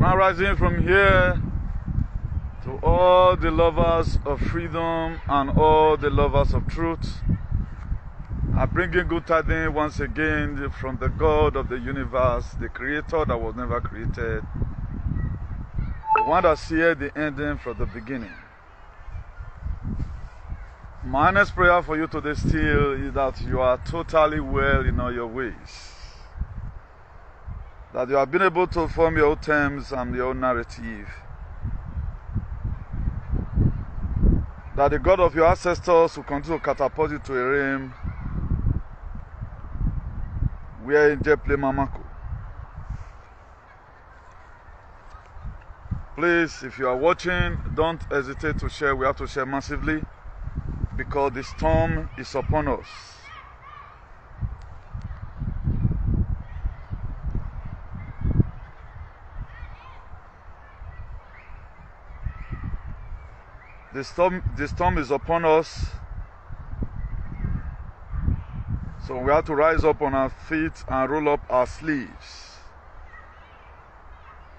Now rising from here to all the lovers of freedom and all the lovers of truth, I bring in good tidings once again from the God of the universe, the creator that was never created, the one that sees the ending from the beginning. My honest prayer for you today still is that you are totally well in all your ways, that you have been able to form your own terms and your own narrative, that the God of your ancestors will continue to catapult you to a realm where angels play mamako. Please, if you are watching, don't hesitate to share. We have to share massively because the storm is upon us. The storm is upon us. So we have to rise up on our feet and roll up our sleeves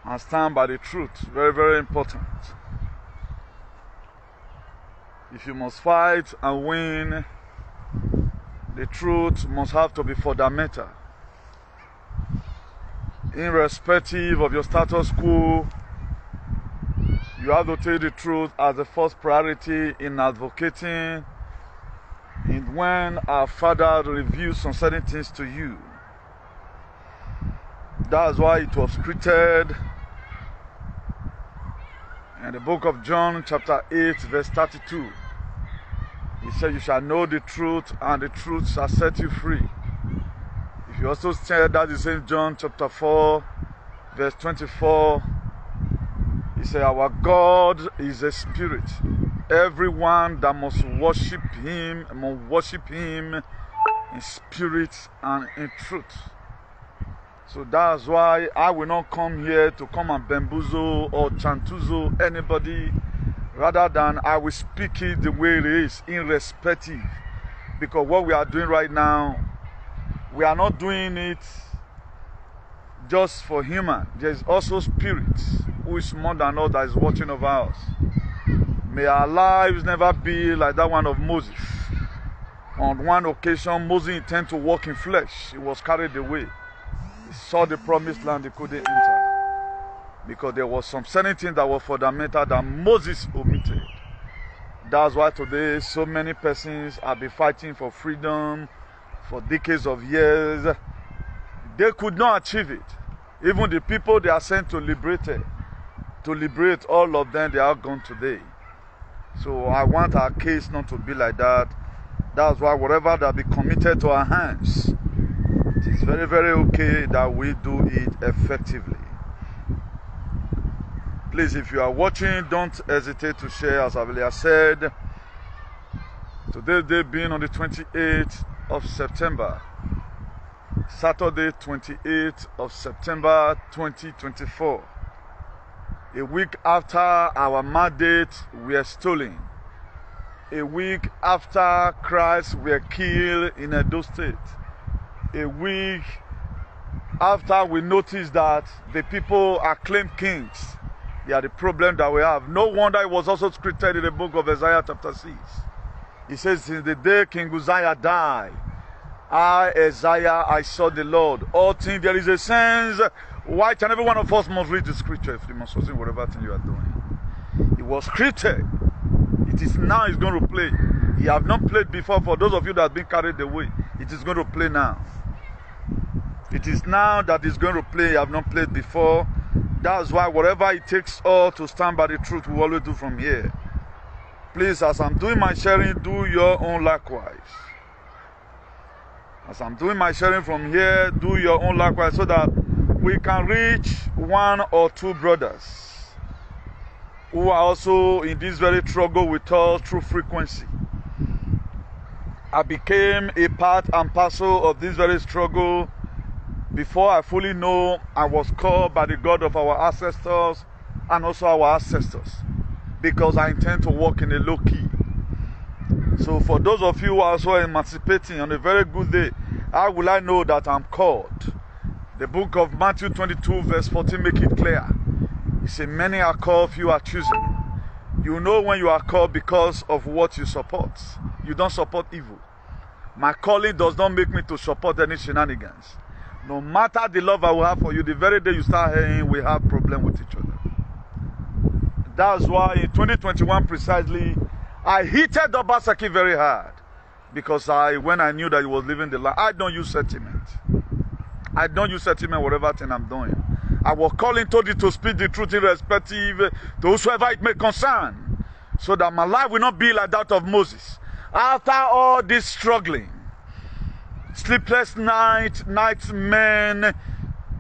and stand by the truth. Very, very important. If you must fight and win, the truth must have to be fundamental. Irrespective of your status quo, you have to take the truth as the first priority in advocating. And when our Father reveals some certain things to you, that's why it was created in the book of John chapter 8 verse 32. He said, you shall know the truth and the truth shall set you free. If you also say that is in John chapter 4 verse 24, he said, our God is a spirit. Everyone that must worship him in spirit and in truth. So that's why I will not come here to come and bamboozle or chantuzo anybody, rather than I will speak it the way it is, irrespective. Because what we are doing right now, we are not doing it just for human. There is also spirit who is more than all that is watching over us. May our lives never be like that one of Moses. On one occasion, Moses intended to walk in flesh. He was carried away. He saw the promised land, he couldn't enter. Because there was some certain thing that was fundamental that Moses omitted. That's why today so many persons have been fighting for freedom for decades of years. They could not achieve it. Even the people they are sent to liberate all of them, they are gone today. So I want our case not to be like that. That's why whatever that be committed to our hands, it is very, very okay that we do it effectively. Please, if you are watching, don't hesitate to share. As I've earlier said, today being on the 28th of September, Saturday 28th of September 2024. A week after our mandate were stolen. A week after Christ were killed in Edo State. A week after we noticed that the people are claimed kings. They are the problem that we have. No wonder it was also scripted in the book of Isaiah chapter 6. It says, since the day King Uzziah died, I, Isaiah, I saw the Lord. All things, there is a sense why each and every one of us must read the scripture if you must listen whatever thing you are doing. It was scripted. It is now it's going to play. You have not played before. For those of you that have been carried away, it is going to play now. It is now that it's going to play. You have not played before. That's why whatever it takes all to stand by the truth, we always do from here. Please, as I'm doing my sharing, do your own likewise. As I'm doing my sharing from here, do your own likewise so that we can reach one or two brothers who are also in this very struggle with us through frequency. I became a part and parcel of this very struggle before I fully know I was called by the God of our ancestors and also our ancestors, because I intend to walk in a low key. So for those of you who are also emancipating on a very good day, how will I know that I'm called? The book of Matthew 22 verse 14 make it clear. He said, many are called, few are chosen. You know when you are called because of what you support. You don't support evil. My calling does not make me to support any shenanigans. No matter the love I will have for you, the very day you start hearing, we have problem with each other. That's why in 2021 precisely, I hated Obaseki very hard. Because when I knew that he was living the life, I don't use sentiment. I don't use sentiment whatever thing I'm doing. I was calling told you to speak the truth irrespective to whosoever it may concern. So that my life will not be like that of Moses. After all this struggling, sleepless nightmen,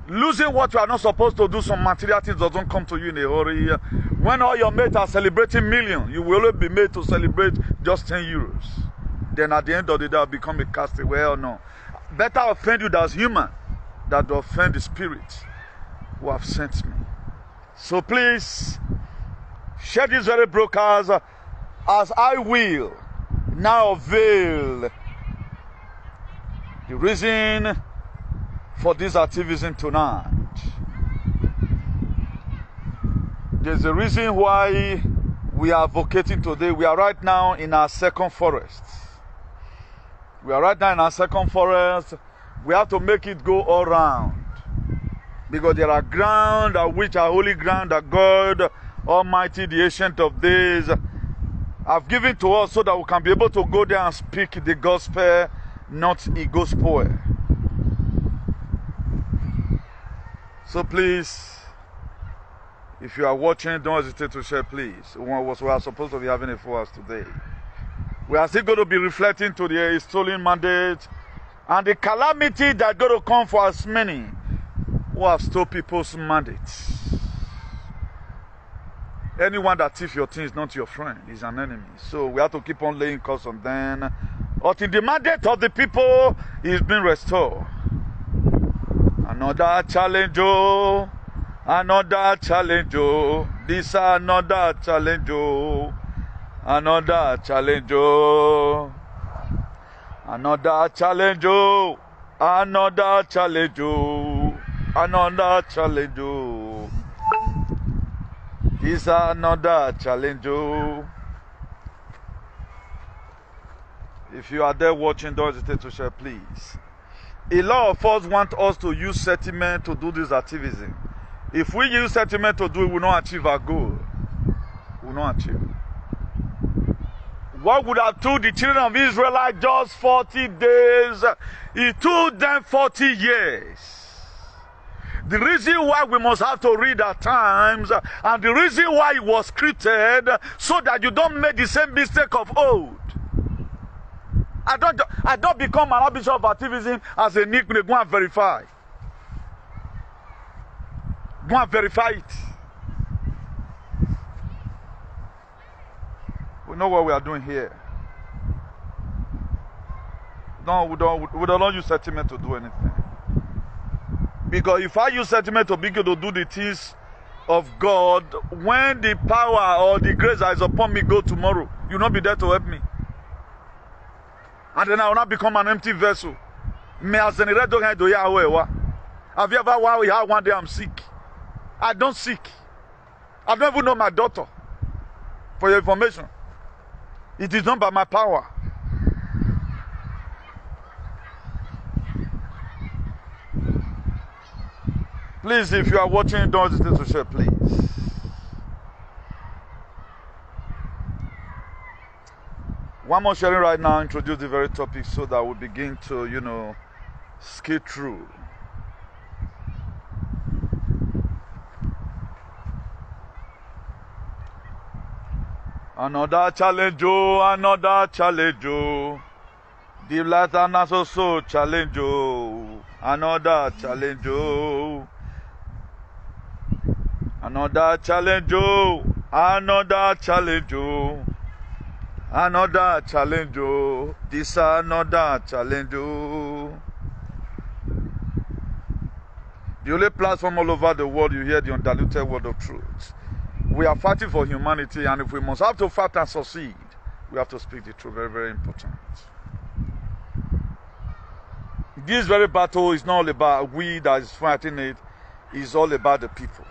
losing what you are not supposed to do, some material things doesn't come to you in a hurry. When all your mates are celebrating millions, you will only be made to celebrate just 10 euros. Then at the end of the day, I'll become a castaway or no. Better offend you as human than to offend the spirit who have sent me. So please, share these very brokers as I will now avail the reason for this activism tonight. There's a reason why we are advocating today. We are right now in our second forest. We have to make it go all round. Because there are ground which are holy ground that God Almighty, the Ancient of Days, have given to us so that we can be able to go there and speak the gospel, not a gospel. So please, if you are watching, don't hesitate to share, please. We are supposed to be having it for us today. We are still going to be reflecting to the stolen mandate and the calamity that's going to come for as many who have stolen people's mandates. Anyone that thief your thing is not your friend, is an enemy. So we have to keep on laying curse on them until the mandate of the people is being restored. Another challenge, oh. Another challenge, oh. This another challenge, oh. Another challenge, oh. Another challenge, oh. Another challenge, oh. Another challenge, oh. This another challenge, oh. If you are there watching, don't hesitate to share, please. A lot of us want us to use sentiment to do this activism. If we use sentiment to do it, we will not achieve our goal. We will not achieve. What would have took the children of Israel just 40 days? It took them 40 years. The reason why we must have to read at times, and the reason why it was scripted, so that you don't make the same mistake of old. I don't become an Archbishop of Activism as a nickname. Go and verify. Go and verify it. We know what we are doing here. No, we don't use sentiment to do anything. Because if I use sentiment to begin to do the things of God, when the power or the grace that is upon me go tomorrow, you will not be there to help me. And then I will not become an empty vessel. Have you ever had one day I'm sick? I don't sick. I don't even know my daughter. For your information. It is not by my power. Please, if you are watching, don't hesitate to share, please. One more sharing right now, introduce the very topic so that we begin to, skate through. Another challenge, oh, another challenge, oh. The light and also challenge, oh. Another challenge, oh. Another challenge, oh. Another challenge, oh. Another challenge, oh. This another challenge, oh. The only platform all over the world you hear the undiluted word of truth. We are fighting for humanity, and if we must have to fight and succeed, we have to speak the truth. Very, very important. This very battle is not all about we that is fighting it. It's all about the people.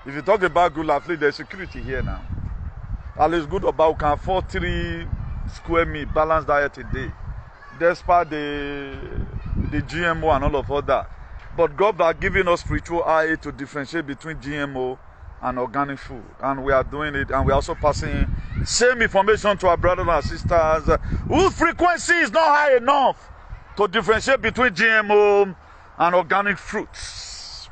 If you talk about good life, there's security here now. At least good about we can afford 3 square meal balanced diet a day, despite the GMO and all of that. But God has given us spiritual eye to differentiate between GMO and organic food, and we are doing it, and we are also passing same information to our brothers and sisters whose frequency is not high enough to differentiate between GMO and organic fruits.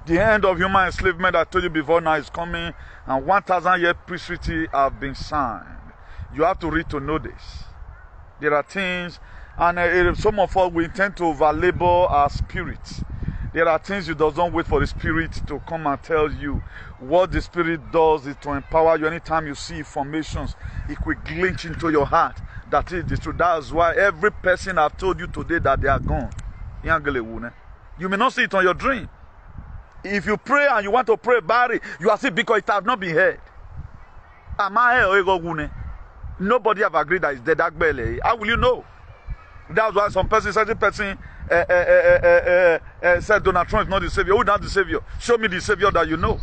The end of human enslavement, I told you before, now is coming, and 1,000-year peace treaty have been signed. You have to read to know this. There are things, and some of us, we intend to over-labor our spirits. There are things you don't wait for the Spirit to come and tell you. What the Spirit does is to empower you. Anytime you see informations, it will glitch into your heart. That is the truth. That's why every person I've told you today that they are gone. You may not see it on your dream. If you pray and you want to pray about it, you are sick because it has not been heard. Nobody have agreed that it's dead. How will you know? That's why some person, certain person said Donald Trump is not the Savior. Who is not the Savior? Show me the Savior that you know.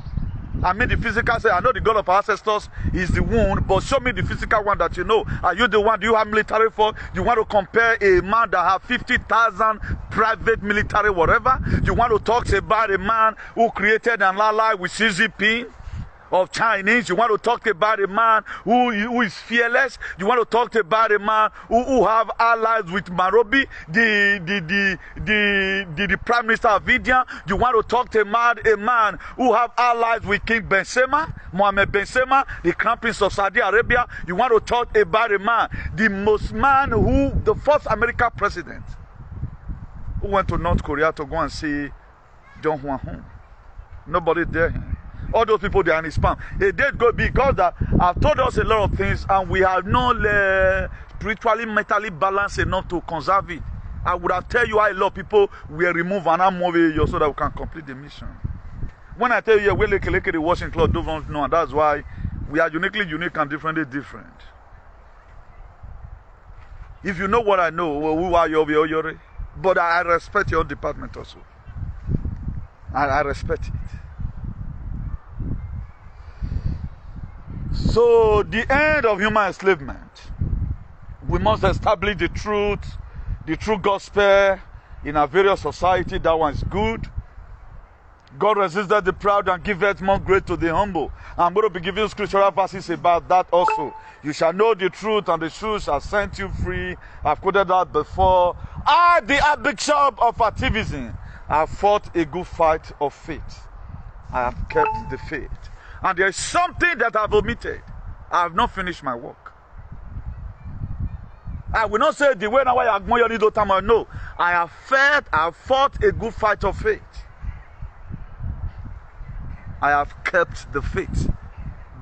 I mean the physical, say, I know the God of our ancestors is the one, but show me the physical one that you know. Are you the one? Do you have military force? You want to compare a man that have 50,000 private military whatever? You want to talk about a man who created an ally with Xi Jinping of Chinese? You want to talk about a man who is fearless? You want to talk about a man who have allies with Marobi, the Prime Minister of India? You want to talk about a man who have allies with King Benzema, Mohammed Benzema, the Crown Prince of Saudi Arabia? You want to talk about a man, the first American president, who went to North Korea to go and see John Hwan-Hun? Nobody dare him. All those people, they are in his palm. They did go because that have told us a lot of things, and we are not spiritually, mentally balanced enough to conserve it. I would have tell you how a lot of people will remove and I'm moving you so that we can complete the mission. When I tell you we like the washing cloth, don't know, and that's why we are uniquely unique and differently different. If you know what I know, who are you? But I respect your department also. I respect it. So, the end of human enslavement, we must establish the true gospel in our various society. That one is good. God resisted the proud and giveth more grace to the humble. I'm going to be giving scriptural verses about that also. You shall know the truth, and the truth shall set you free. I've quoted that before. I, the Archbishop of Activism, have fought a good fight of faith. I have kept the faith. And there is something that I've omitted. I have not finished my work. I will not say the way now I ignore your time. No, I have fought a good fight of faith. I have kept the faith.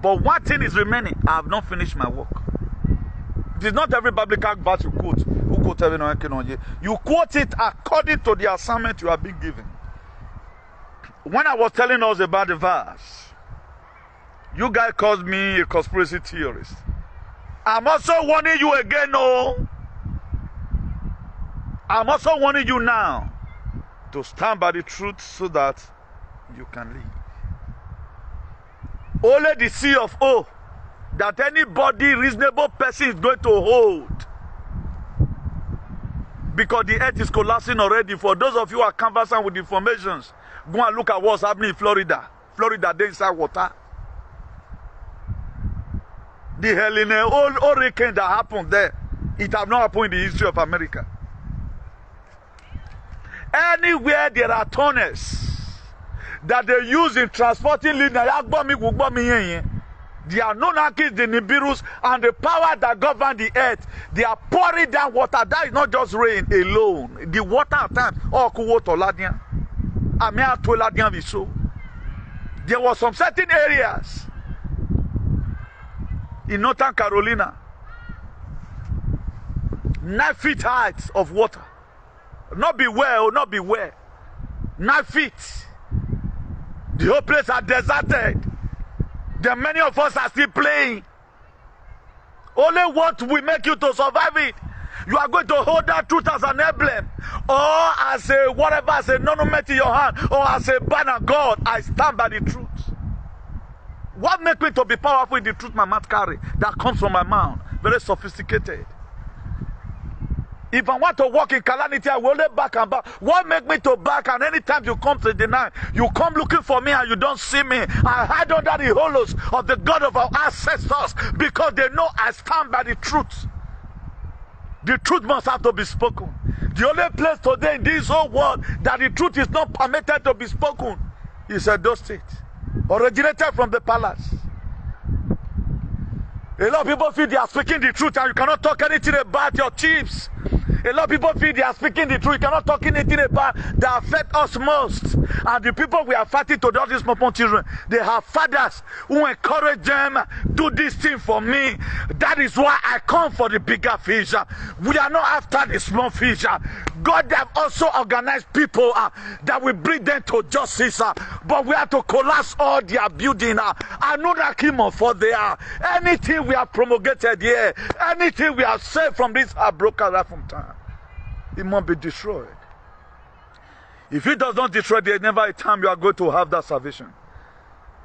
But one thing is remaining. I have not finished my work. It is not every biblical verse you quote. You quote it according to the assignment you have been given. When I was telling us about the verse, you guys called me a conspiracy theorist. I'm also warning you again, no. I'm also warning you now to stand by the truth so that you can live. Only the sea of O that anybody, reasonable person is going to hold. Because the earth is collapsing already. For those of you who are conversant with informations, go and look at what's happening in Florida. Florida, they're inside water. The hurricane that happened there, it has not happened in the history of America. Anywhere there are tunnels that they use in transporting linear, the Anunnakis, the Nibiru's, and the power that govern the earth, they are pouring down water. That is not just rain alone. The water at times, there were some certain areas in Northern Carolina, 9 feet height of water. Not beware, not beware. 9 feet. The whole place are deserted. Then many of us are still playing. Only what will make you to survive it. You are going to hold that truth as an emblem, or as a whatever, as a monument in your hand, or as a banner. God, I stand by the truth. What makes me to be powerful in the truth my mouth carry? That comes from my mouth. Very sophisticated. If I want to walk in calamity, I will only back and back. What makes me to back? And anytime you come to deny, you come looking for me and you don't see me. I hide under the hollows of the God of our ancestors because they know I stand by the truth. The truth must have to be spoken. The only place today in this whole world that the truth is not permitted to be spoken is Edo State, originated from the palace. A lot of people feel they are speaking the truth and you cannot talk anything about your chiefs. A lot of people feel they are speaking the truth. You cannot talk anything about that affect us most. And the people we are fighting to all these small children, they have fathers who encourage them, do this thing for me. That is why I come for the bigger fish. We are not after the small fish. God have also organized people that will bring them to justice. But we have to collapse all their building. I know that came on for there. Anything we have promulgated here, anything we have said from this broken right from time, it must be destroyed. If it does not destroy, there is never a time you are going to have that salvation.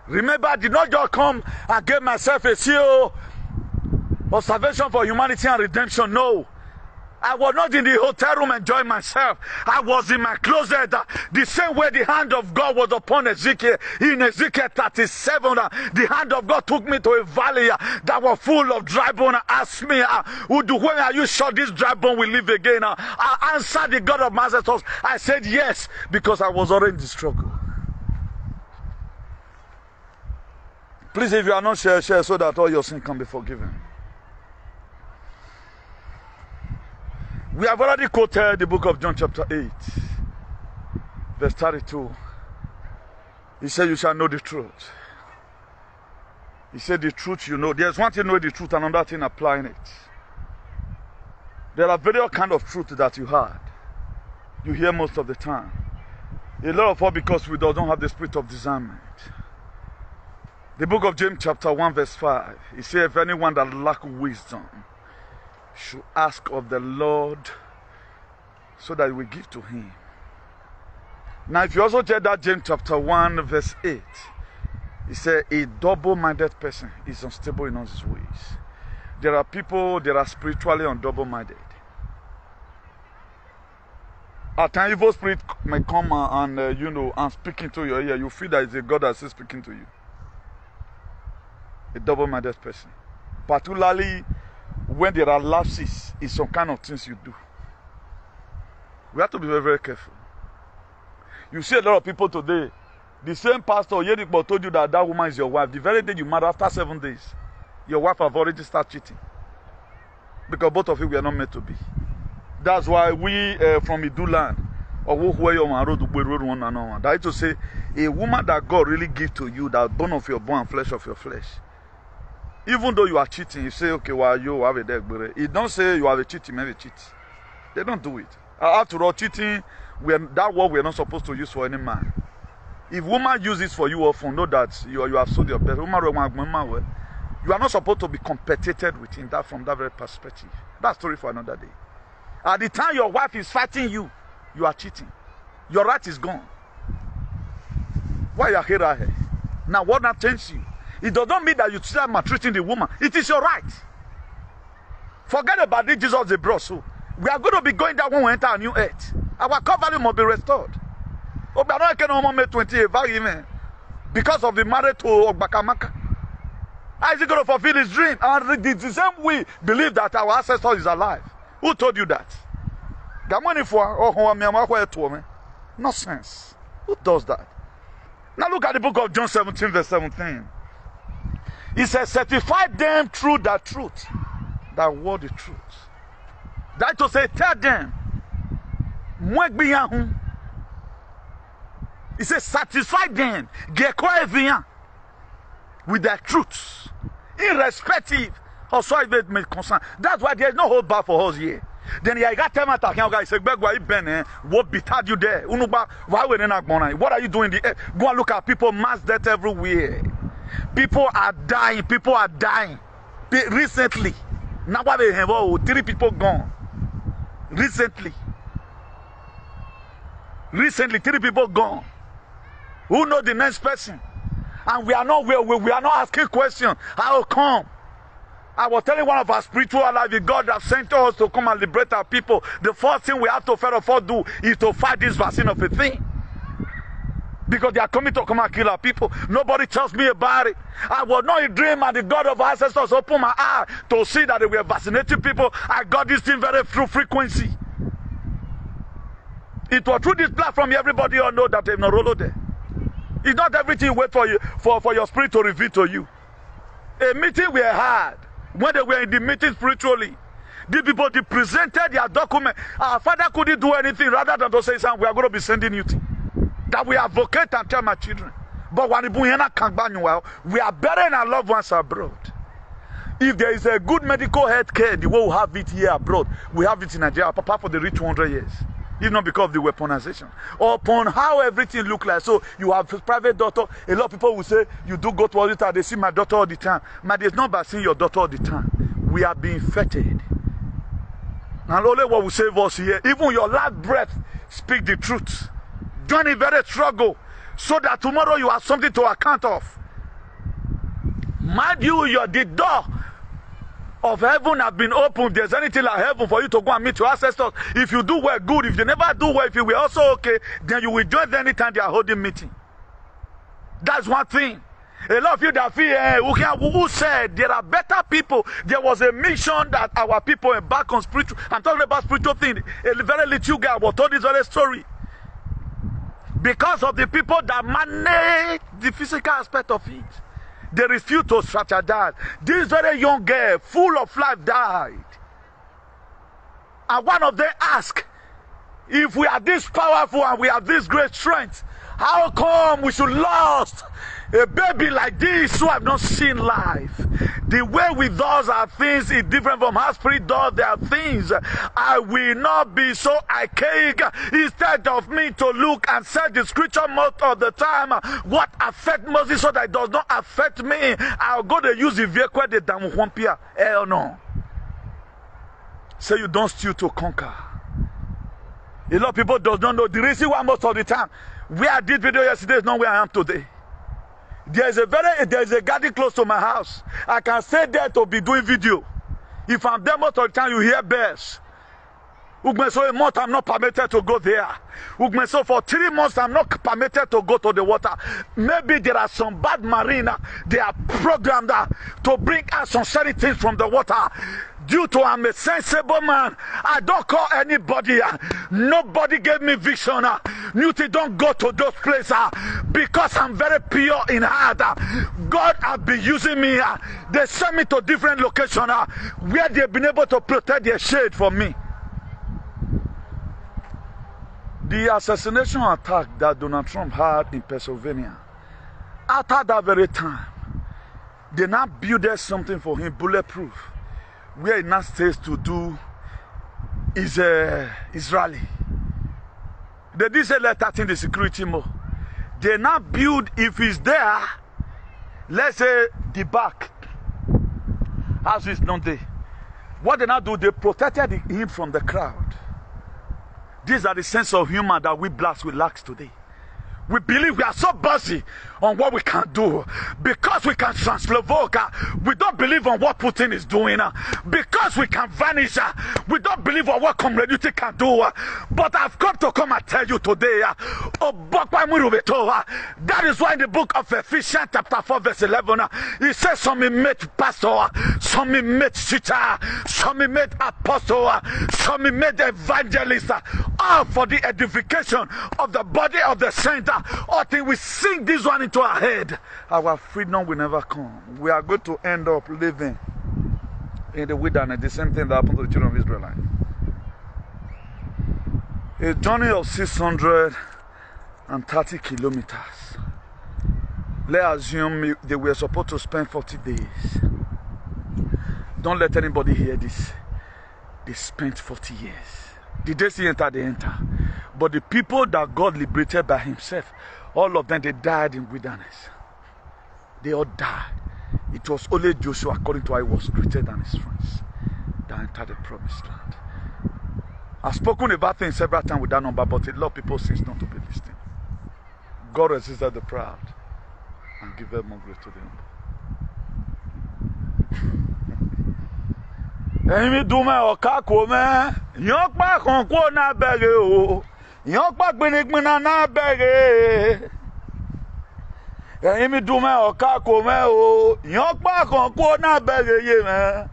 Remember, I did not just come and give myself a seal of salvation for humanity and redemption. No. I was not in the hotel room enjoying myself. I was in my closet. The same way the hand of God was upon Ezekiel. In Ezekiel 37, the hand of God took me to a valley that was full of dry bone and asked me, when are you sure this dry bone will live again? I answered the God of my ancestors. I said yes, because I was already in the struggle. Please, if you are not share so that all your sins can be forgiven. We have already quoted the book of John chapter 8, verse 32. He said, you shall know the truth. He said, the truth you know. There's one thing knowing the truth and another thing applying it. There are various kinds of truth that you heard. You hear most of the time. A lot of us because we don't have the spirit of discernment. The book of James chapter 1 verse 5. He said, if anyone that lack wisdom should ask of the Lord so that he will give to him. Now if you also check that James chapter 1 verse 8, he said a double-minded person is unstable in all his ways. There are people that are spiritually double-minded. At times evil spirit may come and and speak into your ear. You feel that it's a God that is speaking to you. A double-minded person. Particularly when there are lapses in some kind of things you do. We have to be very, very careful. You see a lot of people today, the same pastor Yerikbo told you that that woman is your wife. The very day you marry, after 7 days, your wife have already started cheating. Because both of you were not meant to be. That's why we from Iduland, that is to say, a woman that God really gives to you, that bone of your bone and flesh of your flesh. Even though you are cheating, you say, okay, well, you have a deck, but it don't say you have a cheating, maybe cheat. They don't do it. After all, cheating, that word we are not supposed to use for any man. If woman uses for you often, know that you have sold your best. You are not supposed to be competed with in that from that very perspective. That's story for another day. At the time your wife is fighting you, you are cheating. Your right is gone. Why you are here? Now what now changes you? It does not mean that you start maltreating the woman. It is your right. Forget about it, Jesus the brought. So we are going to be going down when we enter a new earth. Our covering must be restored. Because of the marriage to Ogbakamaka. How is he going to fulfill his dream? And the same we believe that our ancestor is alive. Who told you that? Nonsense. Who does that? Now look at the book of John 17 verse 17. He says, certify them through the truth. That word is truth. That to say, tell them. He says, satisfy them. With their truths. Irrespective of so it may concern. That's why there is no hold back for us here. Then you got tell me guys say what bettered you there? What are you doing there? Go and look at people, mass death everywhere. People are dying. Recently. Now what they have 3 people gone. Recently 3 people gone. Who knows the next person? And we are not asking questions. How come? I was telling one of our spiritual life, God has sent us to come and liberate our people. The first thing we have to first of all do is to fight this vaccine of a thing. Because they are coming to come and kill our people. Nobody tells me about it. I was not a dream, and the God of our ancestors opened my eye to see that they were vaccinating people. I got this thing very through frequency. It was through this platform everybody all know that they've not rolled there. It's not everything you wait for you for your spirit to reveal to you. A meeting we had. When they were in the meeting spiritually, the people, they presented their document. Our father couldn't do anything rather than to say, son, we are going to be sending you things. That we advocate and tell my children. But we are burying our loved ones abroad. If there is a good medical health care, the way we have it here abroad, we have it in Nigeria, apart for the rich 200 years. If not because of the weaponization. Or upon how everything look like. So you have a private doctor. A lot of people will say, you do go to hospital, they see my daughter all the time. But it's not by seeing your daughter all the time. We are being fettered. And only what will save us here, even your last breath, speak the truth. Don't it very struggle, so that tomorrow you have something to account of. Mind you, you're the door of heaven have been opened. If there's anything like heaven for you to go and meet your ancestors. If you do well, good. If you never do well, if you were also okay, then you will join them anytime they are holding meeting. That's one thing. A lot of you that feel, who said there are better people. There was a mission that our people embark on spiritual. I'm talking about spiritual thing. A very little guy was told this very story. Because of the people that manage the physical aspect of it. They refused to strategize. This very young girl, full of life, died. And one of them asked, if we are this powerful and we have this great strength, how come we should lost a baby like this who have not seen life? The way with us are things is different from how spirit does their things. I will not be so archaic. Instead of me to look and set the scripture most of the time, what affect Moses so that it does not affect me, I'll go to use the vehicle de Damuhumpia. Hell no. Say you don't steal to conquer. A lot of people do not know the reason why most of the time where I did video yesterday is not where I am today. There is a garden close to my house. I can stay there to be doing video. If I'm there most of the time, you hear bears. So a month I'm not permitted to go there. So for 3 months I'm not permitted to go to the water. Maybe there are some bad marina. They are programmed to bring out some certain things from the water. Due to I'm a sensible man, I don't call anybody. Nobody gave me vision. Newton don't go to those places because I'm very pure in heart. God has been using me. They send me to different locations where they've been able to protect their shade from me. The assassination attack that Donald Trump had in Pennsylvania, after that very time, they now built something for him, bulletproof, where he now stays to do is Israeli. They did say let that in the security mode. They now build, if he's there, let's say the back, as is not there. What they now do, they protected him from the crowd. These are the sense of humor that we blacks will lack today. We believe we are so busy on what we can do because we can translovoke. We don't believe on what Putin is doing because we can vanish. We don't believe on what community can do. But I've come and tell you today. That is why in the book of Ephesians chapter 4 verse 11 it says some made pastor, some made teacher, some made apostle, some made evangelist, all for the edification of the body of the saint. Until we sink this one into our head, our freedom will never come. We are going to end up living in the wilderness. The same thing that happened to the children of Israel. A journey of 630 kilometers. Let's assume they were supposed to spend 40 days. Don't let anybody hear this. They spent 40 years. The days he entered, they enter. But the people that God liberated by himself, all of them, they died in wilderness. They all died. It was only Joshua, according to how he was greater than his friends, that entered the promised land. I've spoken about things several times with that number, but a lot of people seem not to be listening. God resisted the proud and giveth more grace to the humble. Emi dume okako me yon pa konko na bere o yon pa gbinigbina na bere Emi dume okako me o yon pa konko na bere ye me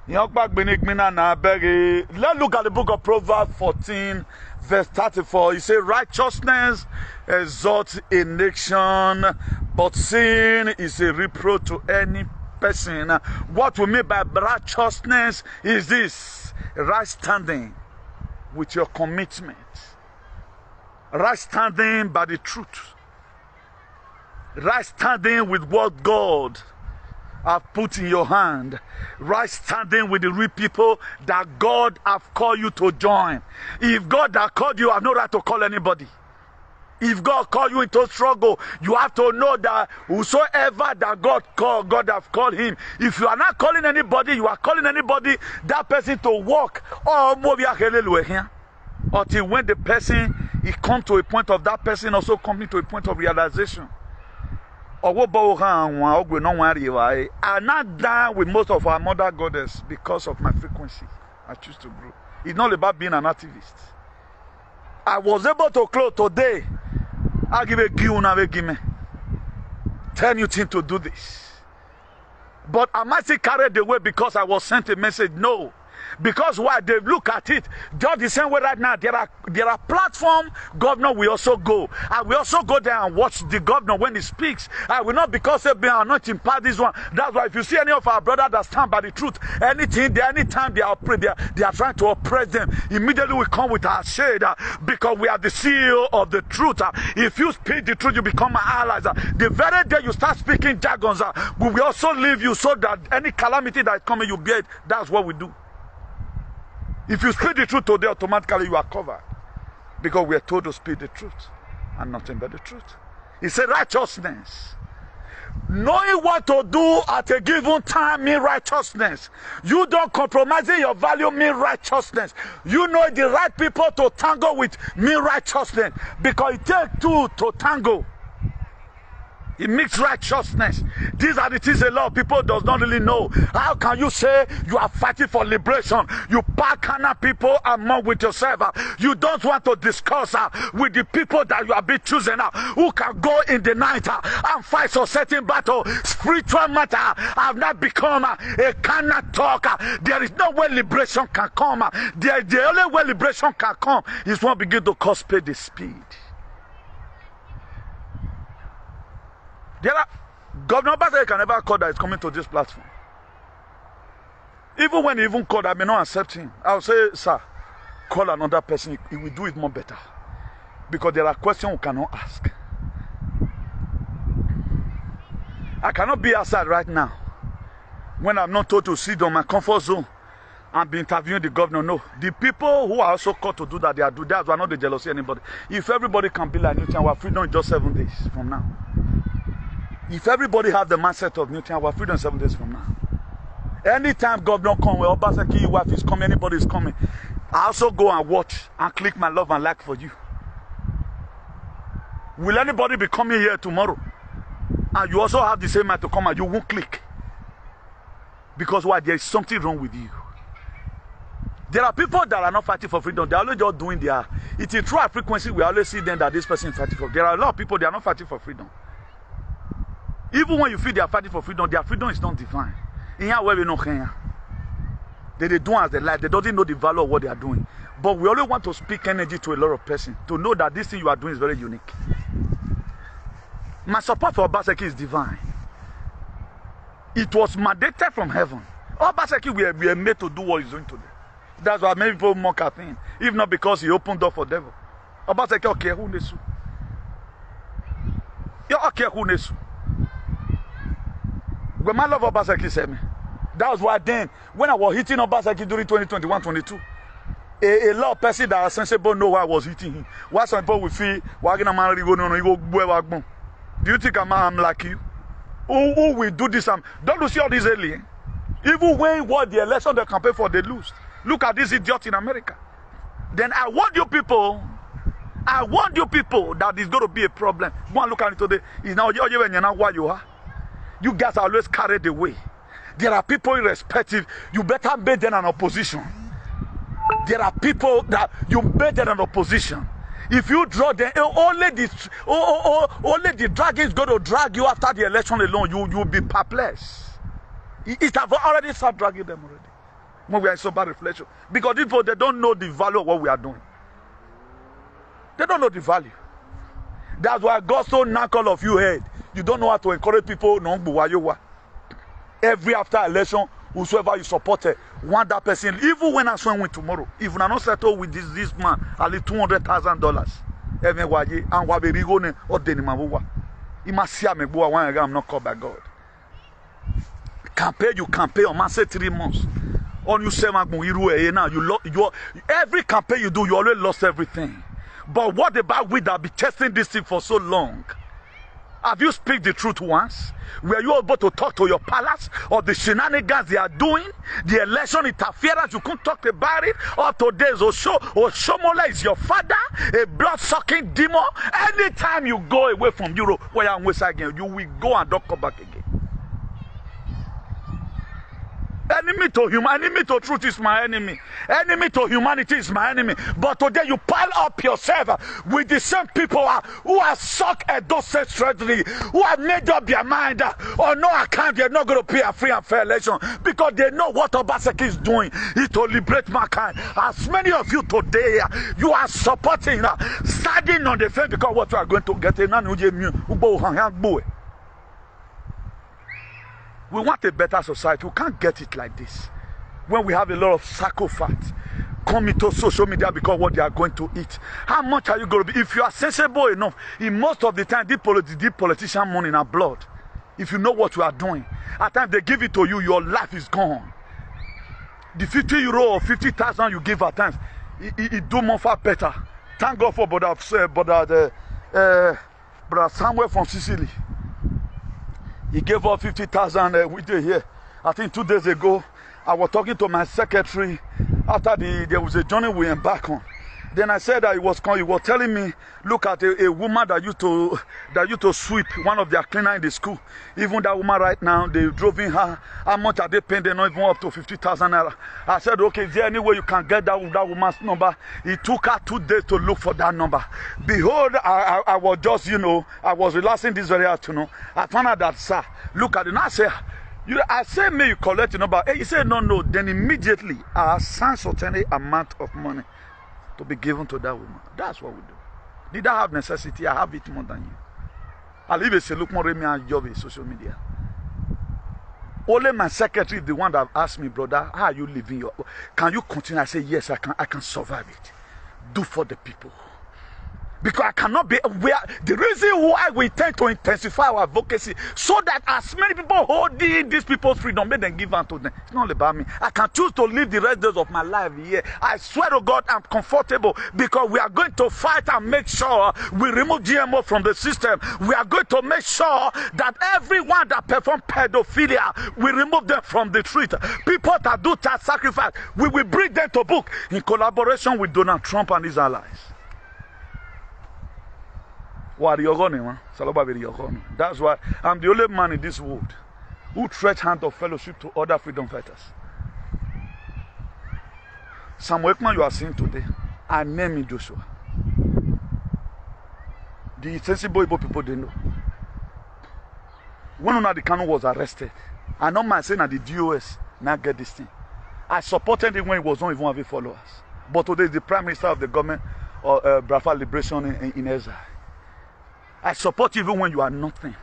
yon pa gbinigbina na bere. Let's look at the book of Proverbs 14 verse 34. It says righteousness exalts a nation, but sin is a reproach to any person. What we mean by righteousness is this: right standing with your commitment, right standing by the truth, right standing with what God have put in your hand, right standing with the real people that God have called you to join. If God has called you, I have no right to call anybody. If God called you into struggle, you have to know that whosoever that God called, God have called him. If you are not calling anybody, you are calling anybody, that person to walk. Until when the person, he comes to a point of that person also coming to a point of realization. I'm not done with most of our mother goddess because of my frequency. I choose to grow. It's not about being an activist. I was able to close today. I give a give 10 new things to do this. But am I still carried away because I was sent a message? No. Because why? They look at it just the same way right now. There are platform governor will also go. I will also go there and watch the governor when he speaks. I will not, because they are not in part this one. That's why if you see any of our brothers that stand by the truth, anytime they are trying to oppress them, immediately we come with our shade because we are the CEO of the truth. If you speak the truth, you become our allies. The very day you start speaking jargons, we will also leave you so that any calamity that is coming, you bear it. That's what we do. If you speak the truth today, automatically you are covered. Because we are told to speak the truth and nothing but the truth. He said righteousness. Knowing what to do at a given time means righteousness. You don't compromising your value means righteousness. You know the right people to tango with means righteousness. Because it takes two to tango. It makes righteousness. These are the things a lot of people does not really know. How can you say you are fighting for liberation? You pack carnal people among with yourself. You don't want to discuss with the people that you have been choosing who can go in the night and fight for certain battle. Spiritual matter have not become a carnal talk. There is no way liberation can come. The only way liberation can come is when we begin to cause the speed. Governor Basel can never call that is coming to this platform. Even when he even called, I may not accept him. I'll say, sir, call another person. He will do it more better. Because there are questions we cannot ask. I cannot be outside right now when I'm not told to sit on my comfort zone and be interviewing the governor. No. The people who are also called to do that, they are doing that. We are not the jealousy anybody. If everybody can be like Newton, our freedom is just 7 days from now. If everybody have the mindset of Newton, our freedom 7 days from now. Anytime governor comes, well, Obaseki wife is coming, anybody is coming, I also go and watch and click my love and like for you. Will anybody be coming here tomorrow and you also have the same mind to come and you won't click? Because why? There is something wrong with you. There are people that are not fighting for freedom. They are always just doing their... It's a true frequency. We always see them that this person is fighting for. There are a lot of people, they are not fighting for freedom. Even when you feel they are fighting for freedom, their freedom is not divine. In here where we know they do as they like. They don't know the value of what they are doing. But we always want to speak energy to a lot of persons to know that this thing you are doing is very unique. My support for Obaseki is divine. It was mandated from heaven. Obaseki we are made to do what he's doing today. That's why many people mock at him. If not because he opened door for devil. Obaseki okay, who knows? You okay, who knows? When my love Obaseki said me, that was why then, when I was hitting Obaseki during 2021-22, a lot of persons that are sensible know why I was hitting him. Why some people will feel, do you think I'm like you? Who will do this? Don't you see all this early? Even when what the election they campaign for, they lose. Look at this idiot in America. Then I warn you people, I warned you people that it's going to be a problem. Go and look at it today. It's now you know why you are. You guys are always carried away. There are people irrespective. You better make them an opposition. There are people that you make them an opposition. If you draw them, only the dragon is going to drag you after the election alone. You will be perplexed. It have already started dragging them already. When we are in sober reflection. Because people, they don't know the value of what we are doing. They don't know the value. That's why God so knock all of you head. You don't know how to encourage people. Every after election, whosoever you supported, want that person. Even when I win tomorrow, if I not settle with this man, at least $200,000. I'm not called by God. Campaign, you campaign on man say 3 months. On you say now you every campaign you do, you always lost everything. But what about we that be testing this thing for so long? Have you speak the truth once? Were you able to talk to your palace or the shenanigans they are doing? The election interference, you couldn't talk about it? Or today's Oshomola is your father, a blood-sucking demon? Anytime you go away from Europe, where I'm with again, you will go and don't come back again. Enemy to human, enemy to truth is my enemy. Enemy to humanity is my enemy. But today you pile up yourself with the same people who have sucked a dosage treasury, who have made up their mind on no account they're not going to pay a free and fair election because they know what Obaseki is doing is to liberate mankind. As many of you today, you are supporting, standing on the fence because what you are going to get. We want a better society. We can't get it like this. When we have a lot of sacrifice coming to social media because what they are going to eat. How much are you going to be? If you are sensible enough, in most of the time, the politician money in our blood. If you know what you are doing, at times they give it to you, your life is gone. The €50 or 50,000 you give at times, it do more far better. Thank God for brother Samuel from Sicily. He gave up 50,000 we did here. I think 2 days ago, I was talking to my secretary after there was a journey we embarked on. Then I said that he was telling me, look at a woman that used to sweep, one of their cleaner in the school. Even that woman right now, they drove in her. How much are they paying? They're not even up to 50,000 naira. I said, okay, is there any way you can get that woman's number? It took her 2 days to look for that number. Behold, I was just, I was relaxing this very afternoon. I found out that, sir, look at it. And I said, may you collect the number. He said, no. Then immediately, I assigned certain amount of money to be given to that woman. That's what we do. Did I have necessity? I have it more than you. I'll even say, look more at me and job in social media. Only my secretary is the one that asked me, brother, how are you living your... Can you continue? I say, yes, I can survive it. Do for the people. Because I cannot be aware. The reason why we tend to intensify our advocacy so that as many people holding these people's freedom, may them give unto them. It's not about me. I can choose to live the rest days of my life here. I swear to God, I'm comfortable because we are going to fight and make sure we remove GMO from the system. We are going to make sure that everyone that performs pedophilia, we remove them from the street. People that do child sacrifice, we will bring them to book in collaboration with Donald Trump and his allies. That's why I'm the only man in this world who stretch hand of fellowship to other freedom fighters. Samuel Ekman you are seeing today, I name him Joshua. The sensible Igbo people they know. When Nnamdi Kanu was arrested, I know my saying that the DOS now get this thing. I supported him when he was not even having followers. But today is the Prime Minister of the government of Biafra Liberation in exile. I support you even when you are nothing.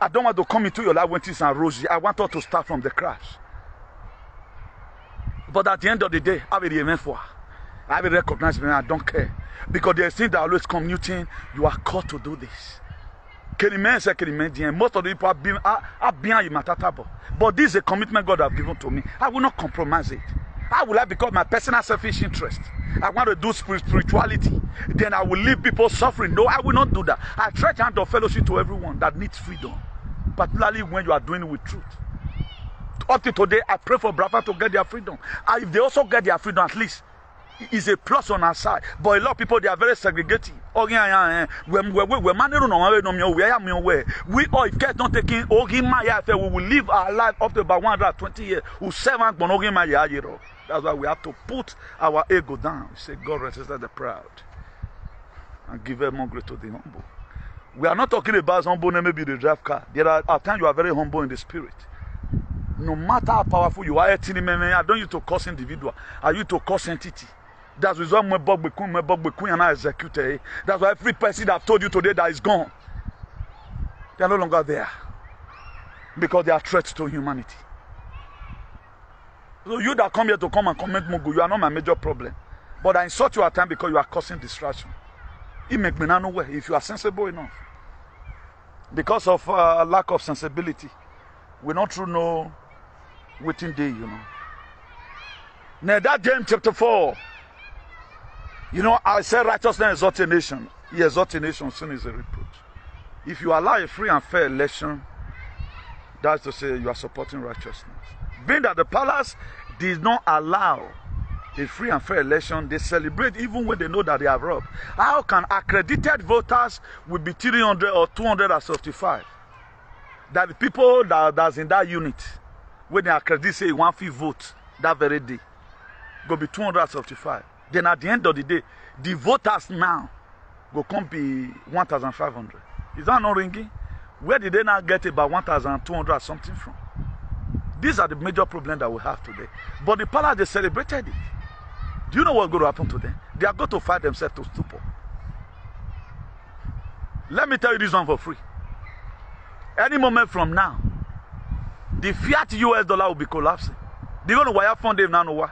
I don't want to come into your life when things are rosy. I want us to start from the crash. But at the end of the day, I will remain for. I will recognize me. I don't care. Because there is things that always come new thing. You are called to do this. Most of the people have been matata. But this is a commitment God has given to me. I will not compromise it. How will I become my personal selfish interest? I want to do spirituality. Then I will leave people suffering. No, I will not do that. I try to hand of fellowship to everyone that needs freedom. Particularly when you are doing it with truth. Up to today, I pray for Biafra to get their freedom. And if they also get their freedom, at least is a plus on our side. But a lot of people, they are very segregated. We all, if care not taking, we will live our life up to about 120 years. That's why we have to put our ego down. We say, God resists the proud and give more grace to the humble. We are not talking about humble, maybe the drive car. There are at times you are very humble in the spirit. No matter how powerful you are, I don't need to curse individual. I need to curse entity. That's why my bug and I execute. That's why every person that I've told you today that is gone, they are no longer there. Because they are threats to humanity. So you that come here to come and comment Mungu, you are not my major problem. But I insult you at times because you are causing distraction. It make me not know where, if you are sensible enough. Because of lack of sensibility, we not true know waiting day, you know. Now that James chapter 4, you know, I said righteousness exalt a nation. He exalt a nation soon is a reproach. If you allow a free and fair election, that's to say you are supporting righteousness. Being that the palace did not allow a free and fair election, they celebrate even when they know that they have robbed. How can accredited voters will be 300 or 275? That the people that's in that unit, when they accredit, say one fee vote that very day, go be 275. Then at the end of the day, the voters now go come be 1,500. Is that not ringing? Where did they now get about 1,200 something from? These are the major problems that we have today. But the palace, they celebrated it. Do you know what's going to happen to them? They are going to fight themselves to stupor. Let me tell you this one for free. Any moment from now, the fiat US dollar will be collapsing. They're going to wire fund them now. No,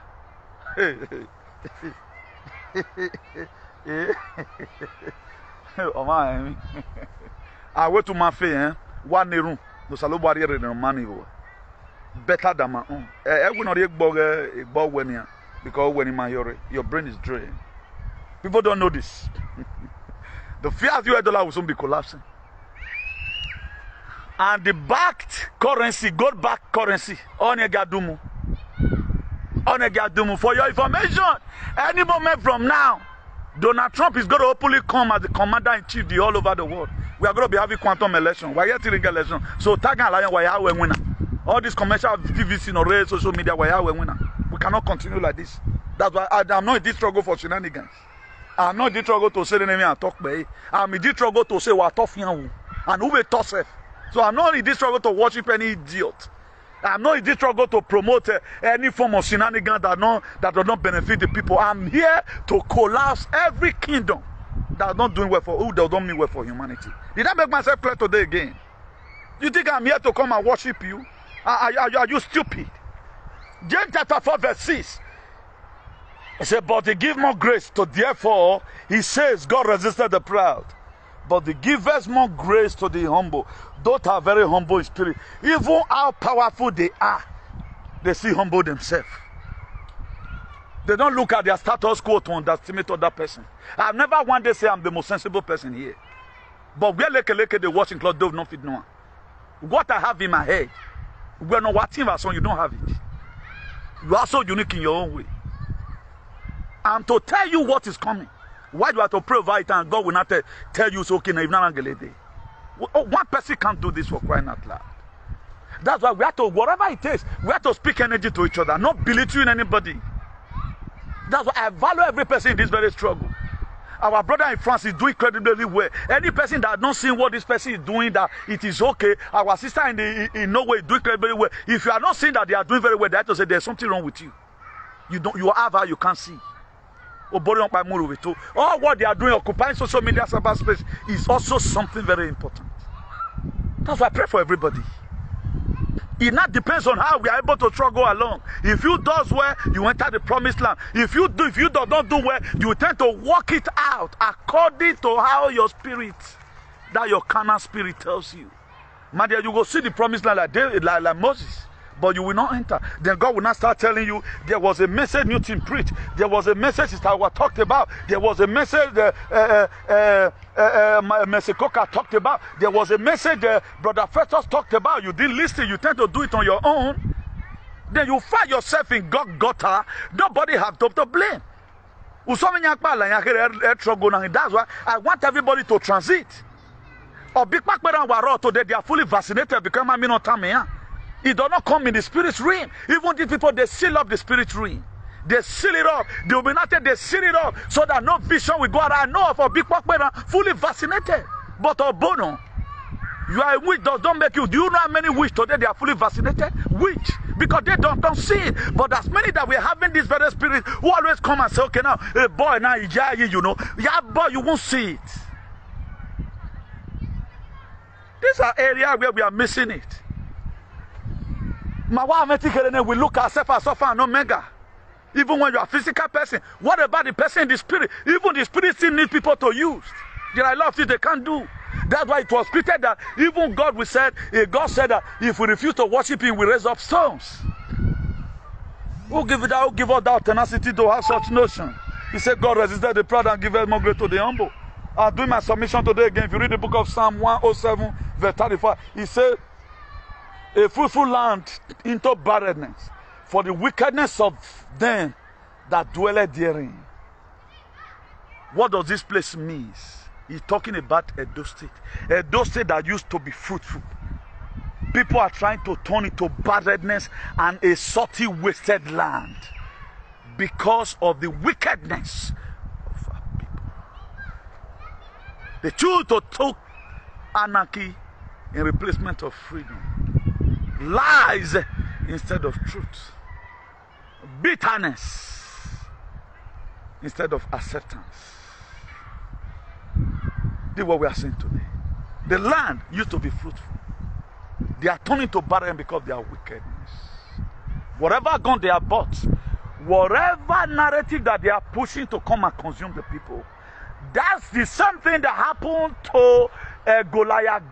oh my! I went to my face. One room, no salo barrier in the money. Better than my own. I will not bog when you because when your brain is drained. People don't know this. The fiat US dollar will soon be collapsing. And the backed currency, gold backed currency, Onegadumu. For your information, any moment from now, Donald Trump is going to openly come as the commander-in-chief all over the world. We are going to be having quantum election. We are here to election. So tag and lion, we are a winner. All this commercial TVC or radio, social media, we are a winner. We cannot continue like this. That's why I'm not in this struggle for shenanigans. I'm not in this struggle to say the name and talk by. I'm in this struggle to say what tough young and who will toss it. So I'm not in this struggle to worship any idiot. I'm not in this struggle to promote any form of shenanigans that does not benefit the people. I'm here to collapse every kingdom that's not doing well for who does not mean well for humanity. Did I make myself clear today again? You think I'm here to come and worship you? Are you stupid? James chapter 4 verse 6. He said, but he give more grace. So therefore, he says, God resisted the proud, but he gives more grace to the humble. Those are very humble in spirit. Even how powerful they are, they still humble themselves. They don't look at their status quo to underestimate other person. I've never one day say I'm the most sensible person here. But where leke the watching cloth don't fit no one. What I have in my head, we're not watching that song, you don't have it. You are so unique in your own way. And to tell you what is coming, why do I have to pray over it and God will not tell you it's okay now? If not, one person can't do this for crying out loud. That's why we have to, whatever it takes, we have to speak energy to each other, not belittling anybody. That's why I value every person in this very struggle. Our brother in France is doing incredibly well. Any person that has not seen what this person is doing, that it is okay. Our sister in Norway is doing incredibly well. If you are not seeing that they are doing very well, they have to say there's something wrong with you. You have her, you can't see. All what they are doing, occupying social media cyberspace, is also something very important. That's why I pray for everybody. It not depends on how we are able to struggle along. If you do well, you enter the promised land. If you do not do well, you tend to work it out according to how your spirit, that your carnal spirit tells you. My dear, you go see the promised land like Moses, but you will not enter. Then God will not start telling you, there was a message Newton preached. There was a message Sister Awa talked about. There was a message Mesekoka talked about. There was a message Brother Festus talked about. You didn't listen. You tend to do it on your own. Then you find yourself in God gutter. Nobody has to blame. That's why I want everybody to transit. Or big back today, they are fully vaccinated because I'm not time. It does not come in the spirit realm. Even these people, they seal up the spirit realm. They seal it up. The Illuminati, they seal it up so that no vision will go out. I know of a big back fully vaccinated. But Obono, you are a witch, don't make you. Do you know how many witch today they are fully vaccinated? Witch. Because they don't see it. But there's many that we're having this very spirit who always come and say, okay, now, hey boy, now you know. Yeah, boy, you won't see it. These are areas where we are missing it. We look at ourselves as Alpha and Omega. Even when you are a physical person, what about the person in the spirit? Even the spirit still needs people to use. There are a lot of things they can't do. That's why it was created that even God said that if we refuse to worship Him, we raise up stones. Who give us that tenacity to have such notion? He said, God resisted the proud and giveth more grace to the humble. I'm doing my submission today again. If you read the book of Psalm 107, verse 35, he said, a fruitful land into barrenness, for the wickedness of them that dwelleth therein. What does this place mean? He's talking about Edo State. Edo State that used to be fruitful. People are trying to turn it to barrenness and a salty, wasted land because of the wickedness of our people. They choose to take anarchy in replacement of freedom. Lies instead of truth. Bitterness instead of acceptance. This is what we are saying today. The land used to be fruitful. They are turning to barren because of their wickedness. Whatever gun they have bought, whatever narrative that they are pushing to come and consume the people, that's the same thing that happened to Goliath.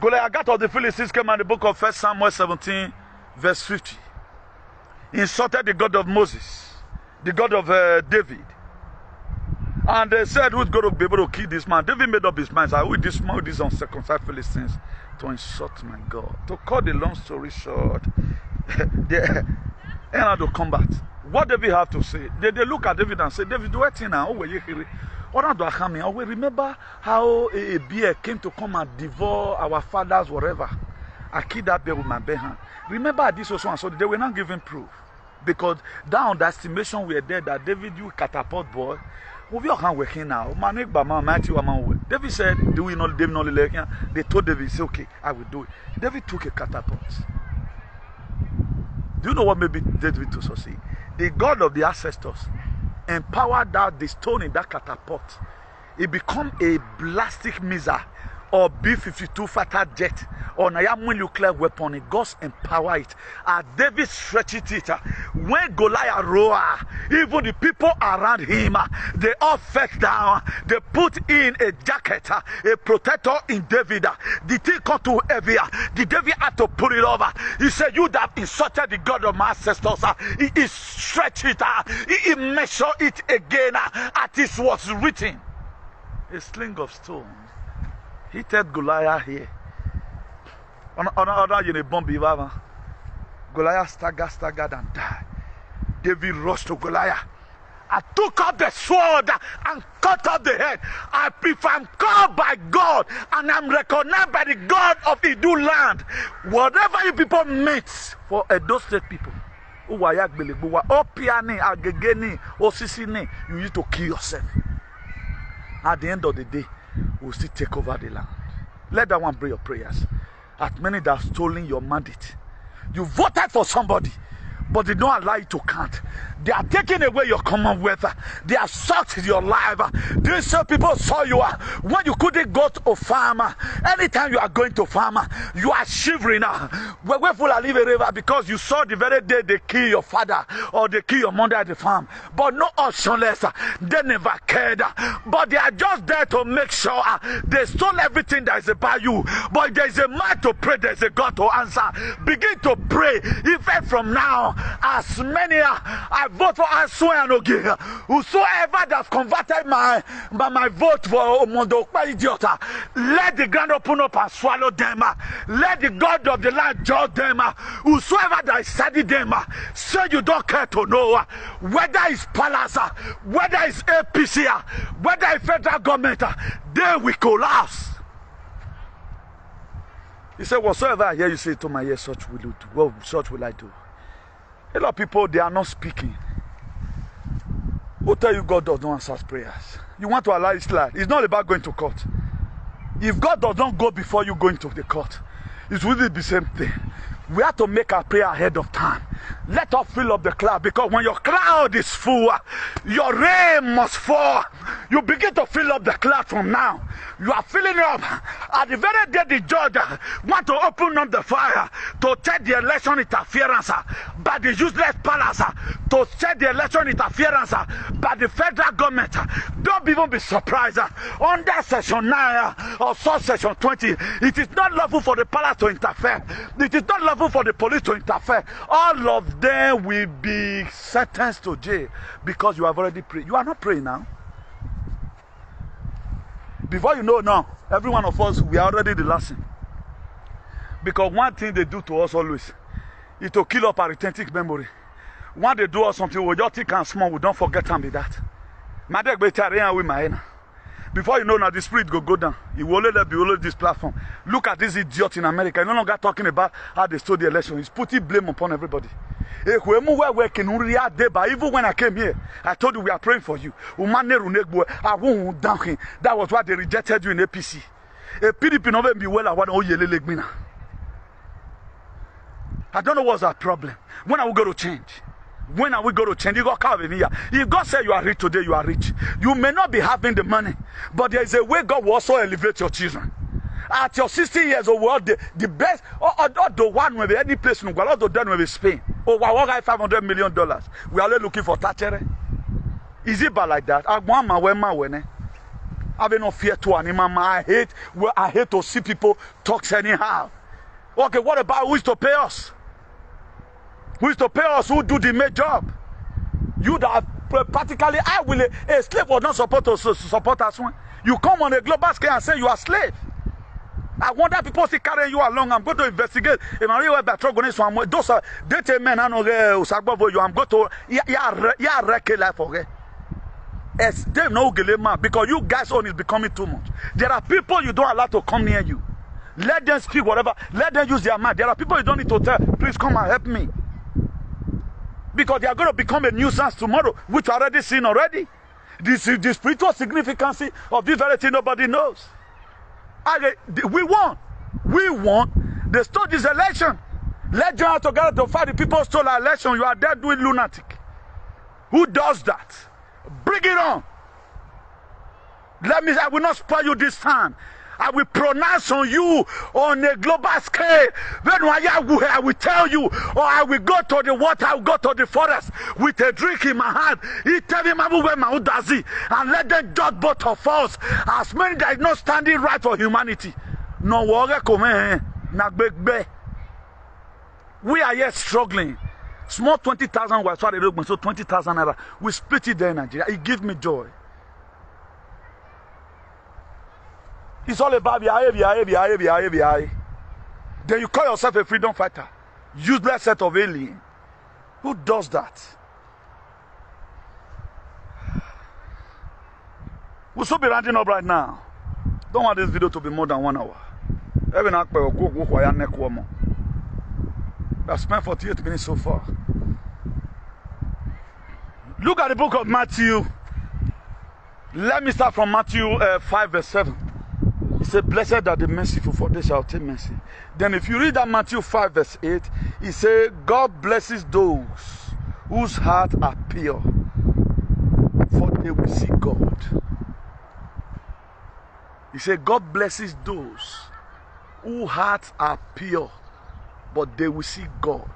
Goliath of the Philistines came in the book of 1 Samuel 17, verse 50. He insulted the God of Moses, the God of David. And they said, who's going to be able to kill this man? David made up his mind, who this man, these uncircumcised Philistines, to insult my God. To cut the long story short, they ended to combat. What David have to say? They look at David and say, David, do what now? Oh, you hear it? We remember how a bear came to come and devour our fathers, whatever. I killed that bear with my bare hand. Remember this also, and so they were not giving proof. Because that underestimation were there that David, you catapult boy, move your hand working now. David said, do we not, David not like him? They told David, say, okay, I will do it. David took a catapult. Do you know what made David to succeed? The God of the ancestors empowered that the stone in that catapult. It become a ballistic missile or B-52 fighter jet or Nayamu nuclear weapon. God's empower it. David stretched it. When Goliath roared, even the people around him, they all fell down. They put in a jacket, a protector in David. The thing got too heavy. The David had to put it over. He said, you that insulted the God of my ancestors, he stretched it. He measured it again as it was written. A sling of stone. He hit Goliath here. Goliath staggered and died. David rushed to Goliath. I took up the sword and cut off the head. If I'm called by God and I'm recognized by the God of Idu land, whatever you people meet for Edo State people, you need to kill yourself. At the end of the day, we'll still take over the land. Let that one bring your prayers. At many that have stolen your mandate. You voted for somebody, but they don't allow you to count. They are taking away your commonwealth. They have sucked your life. These people saw you when you couldn't go to a farmer. Anytime you are going to farmer, you are shivering. Because you saw the very day they kill your father or they kill your mother at the farm. But no option less. They never cared. But they are just there to make sure they stole everything that is about you. But there is a man to pray, there is a God to answer. Begin to pray. Even from now, as many have vote for Aswan Oge. Whosoever that's converted my vote for Mondokpa Idiota, let the ground open up and swallow them. Let the God of the land judge them. Whosoever that studied them, say you don't care to know whether it's palace, whether it's APC, whether it's federal government, they will collapse. He said, whatsoever I hear you say to my ear, such will you do. Well, such will I do. A lot of people, they are not speaking. Who tell you God does not answer prayers? You want to allow it slide. It's not about going to court. If God does not go before you going to the court, it will be the same thing. We have to make our prayer ahead of time. Let us fill up the cloud, because when your cloud is full, your rain must fall. You begin to fill up the cloud from now. You are filling up. At the very day the judge want to open up the fire to check the election interference by the useless palace, to check the election interference by the federal government. Don't even be surprised. Under section 9 or section 20, it is not lawful for the palace to interfere. It is not lawful for the police to interfere. All of them will be sentenced to jail because you have already prayed. You are not praying now. Before you know now, every one of us, we are already the last thing. Because one thing they do to us always is to kill up our authentic memory. When they do us something, we just think and small, we don't forget and be that. Before you know now, the spirit go down. He will only be only this platform. Look at this idiot in America. He's no longer talking about how they stole the election. He's putting blame upon everybody. Even when I came here, I told you we are praying for you. That was why they rejected you in APC. I don't know what's our problem. When are we going to change? When are we going to change? You got Calvin here. If God said you are rich today, you are rich. You may not be having the money, but there is a way God will also elevate your children. At your 60 years old, the best, or the one with any place in the world, or done with Spain. Oh, $500 million. We are looking for Thatcher. Is it bad like that? I have no fear to animal. I hate to see people talk anyhow. Okay, what about who is to pay us? Who is to pay us? Who do the main job? You that practically, a slave was not supposed to support us. You come on a global scale and say you are a slave. I wonder people still carrying you along. I'm going to investigate. If I really those are dirty men. I know you. I'm going to wreck life for they know because you guys own is becoming too much. There are people you don't allow to come near you. Let them speak whatever. Let them use their mind. There are people you don't need to tell. Please come and help me. Because they are going to become a nuisance tomorrow, which we already seen already. The spiritual significance of this very thing nobody knows. We won. We won. They stole this election. Let you out together to fight the people who stole our election. You are there doing lunatic. Who does that? Bring it on. I will not spoil you this time. I will pronounce on you on a global scale. When I will tell you, or I will go to the water, I will go to the forest with a drink in my hand. He tell him and let them judge both of us as many that is not standing right for humanity. No worry, we are yet struggling. Small 20,000 was what they so 20,000 naira. We split it there in Nigeria. It gives me joy. It's all about the Then you call yourself a freedom fighter. Useless set of alien. Who does that? We'll still be rounding up right now. Don't want this video to be more than 1 hour. I've spent 48 minutes so far. Look at the book of Matthew. Let me start from Matthew 5 verse 7. He said, blessed are the merciful, for they shall obtain mercy. Then if you read that Matthew 5 verse 8, he said, God blesses those whose hearts are pure, for they will see God. He said, God blesses those whose hearts are pure, but they will see God.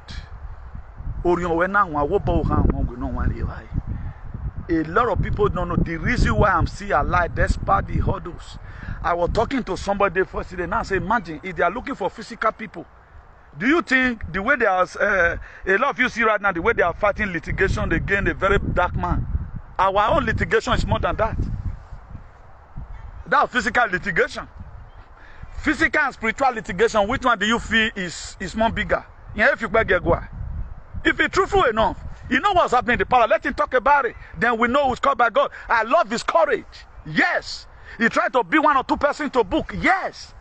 A lot of people don't know the reason why I'm still alive despite the hurdles. I was talking to somebody yesterday now. I say, imagine if they are looking for physical people, Do you think the way they are, a lot of you see right now, the way they are fighting litigation against a very dark man, our own litigation is more than that. That's physical litigation. Physical and spiritual litigation, which one do you feel is more bigger? Yeah, if you're truthful enough, you know what's happening in the palace, let him talk about it. Then we know who's called by God. I love his courage. Yes. He tried to be 1 or 2 persons to book. Yes.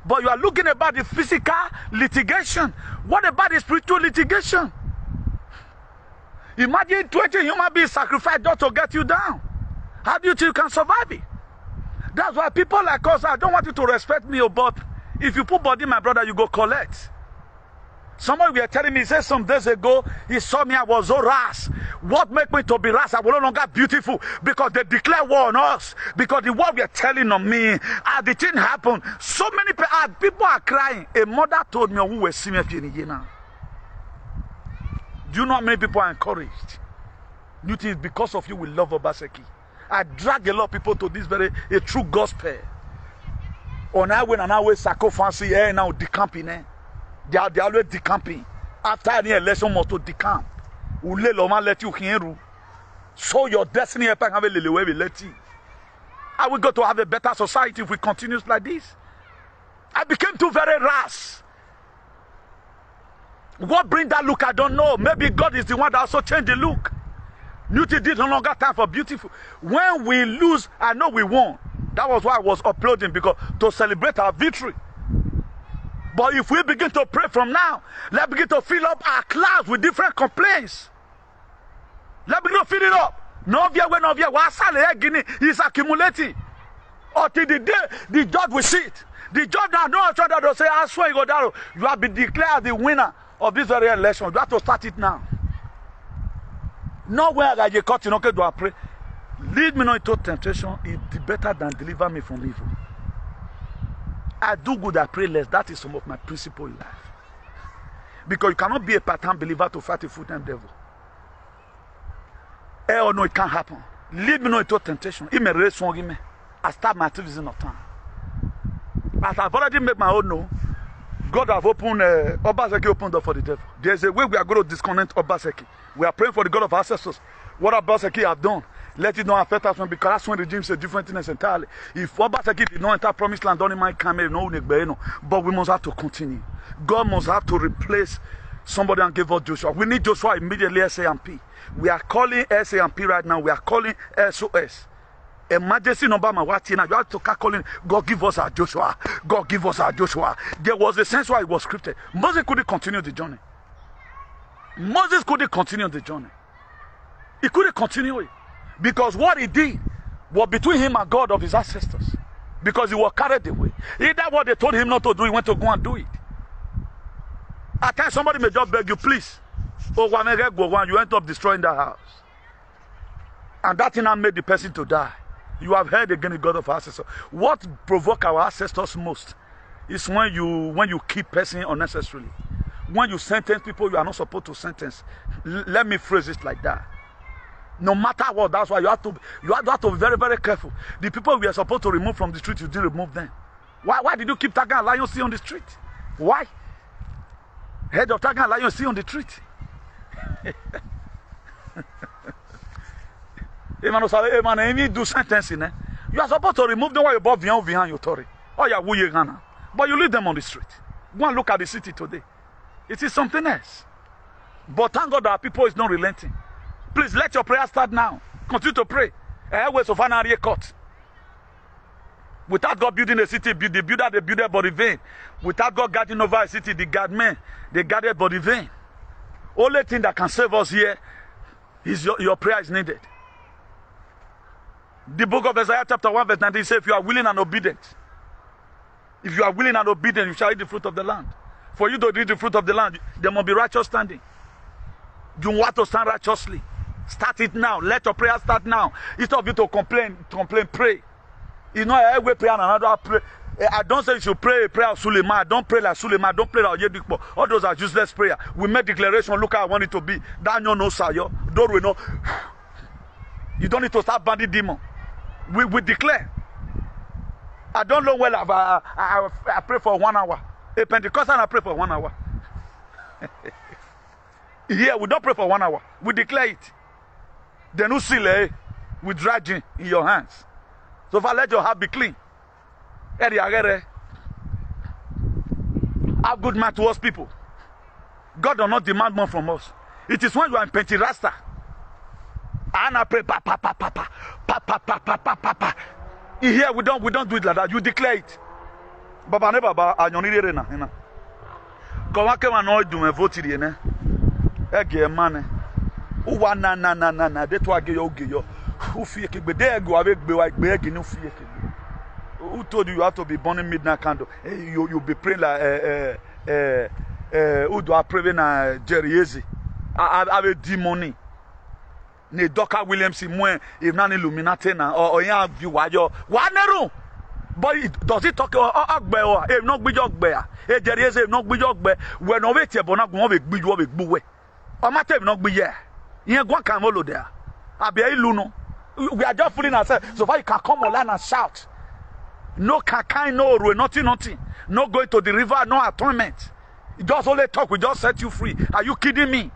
But you are looking about the physical litigation. What about the spiritual litigation? Imagine 20 human beings sacrificed just to get you down. How do you think you can survive it? That's why people like us, I don't want you to respect me, but if you put body, my brother, you go collect. Somebody were telling me, he said some days ago, he saw me, I was so rash. What make me to be rash? I was no longer beautiful because they declare war on us. Because the word we are telling on me, the thing happened. So many people are crying. A mother told me, who was seeing me now. Do you know how many people are encouraged? You think because of you we love Obaseki. I drag a lot of people to this a true gospel. On our way and our way, Sako fancy, now decamping. They are always decamping. After any election, must to decamp. Ule loma let you hear. So your destiny will let you. I will go to have a better society if we continue like this. I became too very rash. What bring that look? I don't know. Maybe God is the one that also changed the look. Beauty did no longer time for beautiful. When we lose, I know we won. That was why I was uploading, because to celebrate our victory. But if we begin to pray from now, let's begin to fill up our clouds with different complaints. Let's begin to fill it up. Is accumulating. Until the day the judge will sit. The judge now knows that will say, I swear you have been declared the winner of this very election. You have to start it now. Nowhere that you cut, you know, do I pray. Lead me not into temptation. It's better than deliver me from evil. I do good, I pray less. That is some of my principle in life. Because you cannot be a part-time believer to fight a full-time devil. Oh no, it can't happen. Lead me not into temptation. It may raise one me. I start my activism of time. As I've already made my own no, God have opened Obaseki opened door for the devil. There's a way we are going to disconnect Obaseki. We are praying for the God of our ancestors. What Obaseki have done, let it not affect us, because that's when regimes say different things entirely. If Obaseki did not enter promised land, only might come no, but we must have to continue. God must have to replace somebody and give us Joshua. We need Joshua immediately, SAMP. We are calling SAMP right now. We are calling SOS. Emergency number, my what you have to start calling. God give us our Joshua. God give us our Joshua. There was a sense why it was scripted. Moses couldn't continue the journey. Moses couldn't continue the journey. He couldn't continue it. Because what he did was between him and God of his ancestors. Because he was carried away. Either what they told him not to do, he went to go and do it. At times somebody may just beg you, please. Oh, you end up destroying the house. And that thing made the person to die. You have heard again the God of our ancestors. What provoked our ancestors most is when you keep person unnecessarily. When you sentence people you are not supposed to sentence. Let me phrase it like that. No matter what, that's why you have to be very, very careful. The people we are supposed to remove from the street, you didn't remove them. Why did you keep tagging a lion see on the street? Why? Head of tagging a lion see on the street. If do sentencing, you are supposed to remove them while you're above behind your Tory. Oh, yeah, but you leave them on the street. Go and look at the city today. It is something else. But thank God that people is not relenting. Please let your prayer start now. Continue to pray. Without God building a city, the builder they build it but in vain. Without God guarding over a city, the guardmen they guard it but in vain. Only thing that can save us here is your prayer is needed. The book of Isaiah chapter 1 verse 19 says, if you are willing and obedient, you shall eat the fruit of the land. For you to eat the fruit of the land, there must be righteous standing. You want to stand righteously. Start it now. Let your prayer start now. Instead of you to complain, pray. You know, I will pray and another pray. I don't say you should pray a prayer of Suleiman. I don't pray like Suleiman. I don't pray like Yedikpo. All those are useless prayer. We make declaration. Look how I want it to be. Daniel knows Sayo. Don't we know? You don't need to start banding demon. We declare. I don't know well. I pray for 1 hour. A Pentecostal I pray for 1 hour. Here we don't pray for 1 hour. We declare it. Then you seal it with dry gin in your hands. So if I let your heart be clean, have good mind towards people. God does not demand more from us. It is when you are in Pentirasta. And I pray, pa pa pa pa pa pa pa pa pa pa pa pa. Here we don't do it like that. You declare it. Baba ne baba anyonire na ina. Ko wa ke ma no du me vote rie ne. Ege mane. Uwa na de to age yo ge yo. Who fie ke gbe de ege wa be gbe wa gbe ege ni fie ke. Who told you have to be burning midnight candle? You be praying like who do I pray na Jerry Eze? I have a demon. Ne Dr. Williams mwen if na Illuminati na or yan view wa yo. Wa neru. But does it talk ogbe o? E no gbejo ogbe a. E Jerry Eze no gbejo ogbe. We no wait e bona gun be gbeju o be gbuwe. O ma tell no gbe ye. Yen gwan kan mo lo there. Abi ilu no. We are just fooling ourselves. So far you can come online and shout. No kakai, no roe, nothing. No going to the river, no atonement. You just only talk, we just set you free. Are you kidding me?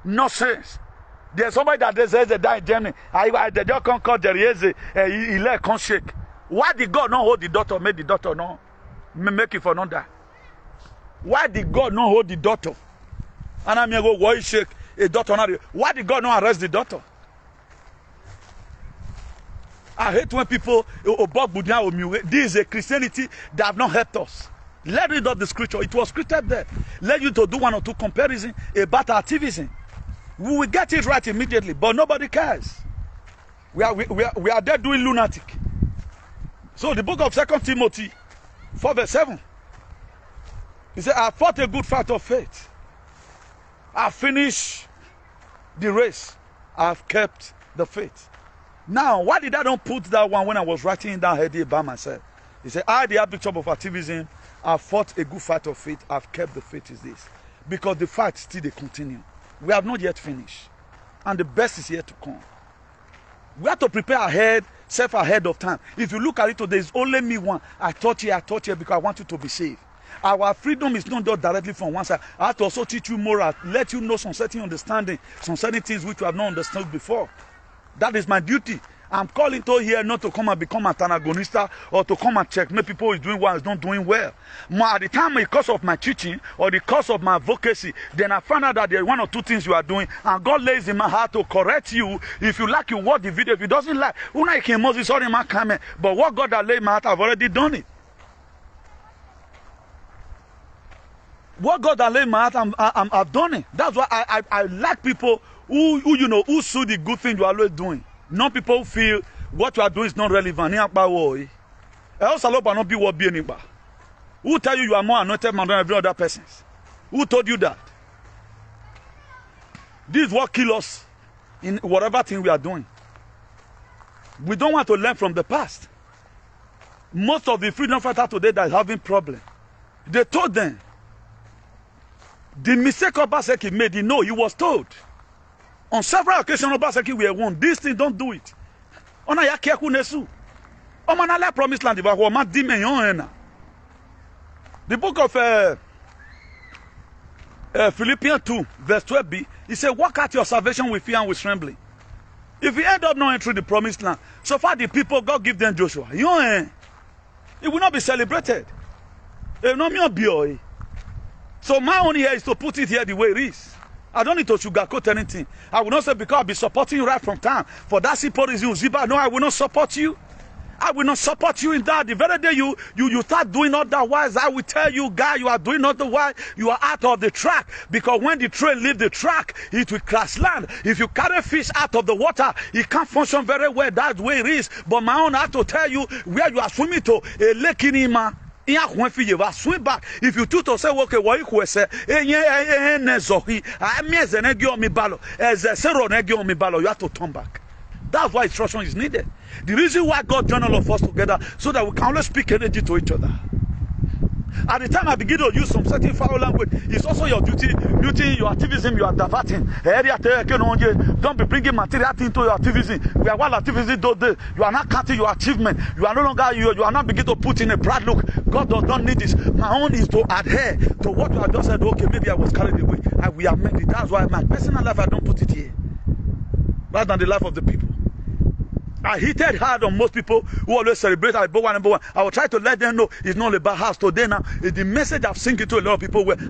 Nonsense. There's somebody that says they die in Germany. They just can't call Jerry. He let can't shake. Why did God not hold the daughter, make the daughter no make it for not die? Why did God not hold the daughter? And I'm go why shake a daughter not? Why did God not arrest the daughter? I hate when people this is a Christianity that have not helped us. Let's read up the scripture. It was scripted there. Let you to do 1 or 2 comparisons about activism. We will get it right immediately, but nobody cares. We are there doing lunatic. So the book of 2 Timothy 4 verse 7. He said, I fought a good fight of faith. I finished the race. I've kept the faith. Now, why did I don't put that one when I was writing down here by myself? He said, I, the Archbishop of Activism, I've fought a good fight of faith. I've kept the faith is this. Because the fight still they continue. We have not yet finished. And the best is yet to come. We have to prepare ahead, self ahead of time. If you look at it today, there's only me one. I taught you because I want you to be saved. Our freedom is not just directly from one side. I have to also teach you more, let you know some certain understanding, some certain things which you have not understood before. That is my duty. I'm calling to here not to come and become an antagonista or to come and check. Maybe people is doing well, is not doing well. But at the time, because of my teaching or because of my advocacy, then I found out that there are 1 or 2 things you are doing, and God lays in my heart to correct you. If you like, you watch the video. If you doesn't like, but what God has laid in my heart, I've already done it. What God has laid in my heart, I've done it. That's why I like people who see the good thing you are always doing. Non people who feel what you are doing is not relevant. Who tell you are more anointed man than every other person? Who told you that? This is what kills us in whatever thing we are doing. We don't want to learn from the past. Most of the freedom fighters today that are having problems, they told them the mistake Obaseki made. He was told. On several occasions, Obaseki were warned. This thing, don't do it. Ona ya keku nesu. Omanala promised land. The book of Philippians 2, verse 12b, he said, work out your salvation with fear and with trembling. If you end up not entering the promised land, so far the people, God give them Joshua. It will not be celebrated. It will not be. So my own here is to put it here the way it is. I don't need to sugarcoat anything. I will not say because I'll be supporting you right from time. For that simple reason, Ziba, no, I will not support you. I will not support you in that. The very day you start doing otherwise, I will tell you, guy, you are doing otherwise, you are out of the track. Because when the train leaves the track, it will crash land. If you carry fish out of the water, it can't function very well. That's the way it is. But my own, I have to tell you, where you are swimming to, a lake in Ima. Swim back. If you do to say, okay, what you say, you have to turn back. That's why instruction is needed. The reason why God joined all of us together, so that we can always speak energy to each other. At the time I begin to use some certain foul language, it's also your duty, your activism, you are diverting. Don't be bringing material into your activism. We are what activism do. You are not counting your achievement. You are no longer, you are not beginning to put in a proud look. God does not need this. My own is to adhere to what you have just said. Okay, maybe I was carried away. We are made it. That's why my personal life, I don't put it here. Rather than the life of the people. I hit it hard on most people who always celebrate I will try to let them know it's not about house today now. The message I've seen to a lot of people where so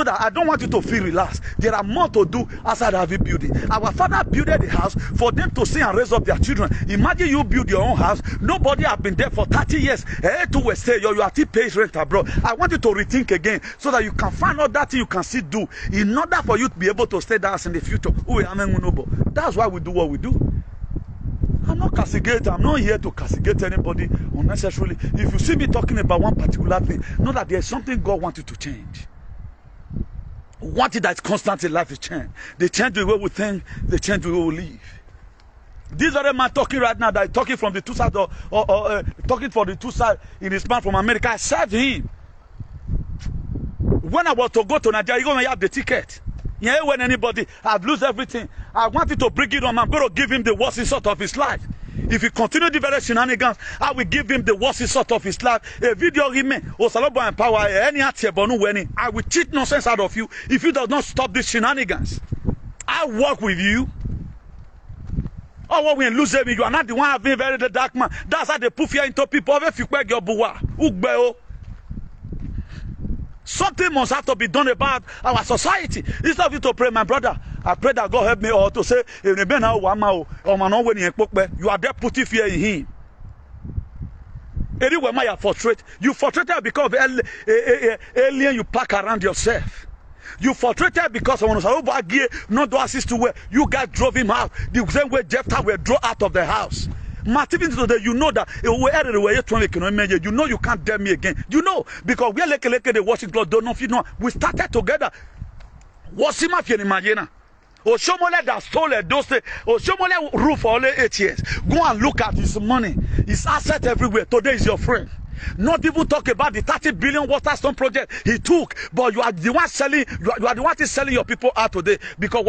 that I don't want you to feel relaxed. There are more to do outside of the building. Our father built the house for them to see and raise up their children. Imagine you build your own house. Nobody have been there for 30 years. You are still paying rent abroad. I want you to rethink again so that you can find out that thing you can still do in order for you to be able to stay there in the future. That's why we do what we do. I'm not castigating. I'm not here to castigate anybody unnecessarily. If you see me talking about one particular thing, know that there's something God wants you to change. One thing that's constant in life is change. They change the way we think, they change the way we live. This other man talking right now, that is talking from the two sides, talking for the two sides in his man from America, I served him. When I was to go to Nigeria, you're going to have the ticket. Yeah, when anybody, I've lost everything. I wanted to bring it on. I'm going to give him the worst insult of his life. If he continues the very shenanigans, I will give him the worst insult of his life. A video him, I will cheat nonsense out of you if you do not stop these shenanigans. I work with you. Oh, what we lose me, you are not the one having very the dark man. That's how they put fear into people. Something must have to be done about our society. Instead of you to pray, my brother, I pray that God help me, or to say, you are there putting fear in him. Anyway, you frustrate. You frustrated because of alien you pack around yourself. You frustrated because of not to assist to where you guys drove him out. The same way Jephthah were drawn out of the house. Today, you know that you know you can't dare me again. You know, because we are like the washing cloth, don't know if you know. We started together. What's him if you imagine? Oshomole that stole those Oshomole roof for only 8 years. Go and look at his money, his asset everywhere. Today is your friend. Not even talk about the 30 billion water stone project he took, but you are the one selling. You are the one selling your people out today because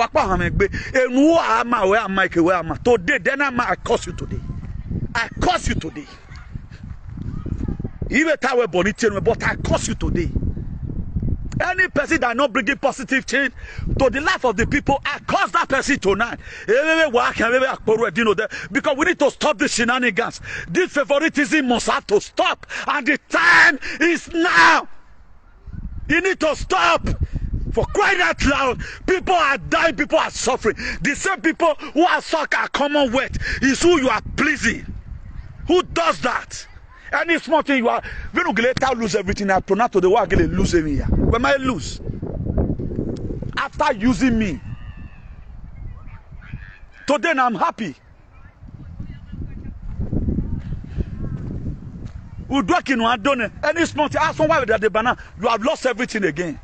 today. Then I curse you today. I curse you today. But I curse you today. Any person that not bringing positive change to the life of the people, I curse that person tonight. Because we need to stop the shenanigans. This favoritism must have to stop. And the time is now. You need to stop. For crying out loud, people are dying, people are suffering. The same people who are suck our commonwealth is who you are pleasing. Who does that? Any small thing you are, when you later lose everything, I pronounce to the world, lose me here. When I lose, after using me, today I'm happy. Any small thing, ask why the banana, you have lost everything again.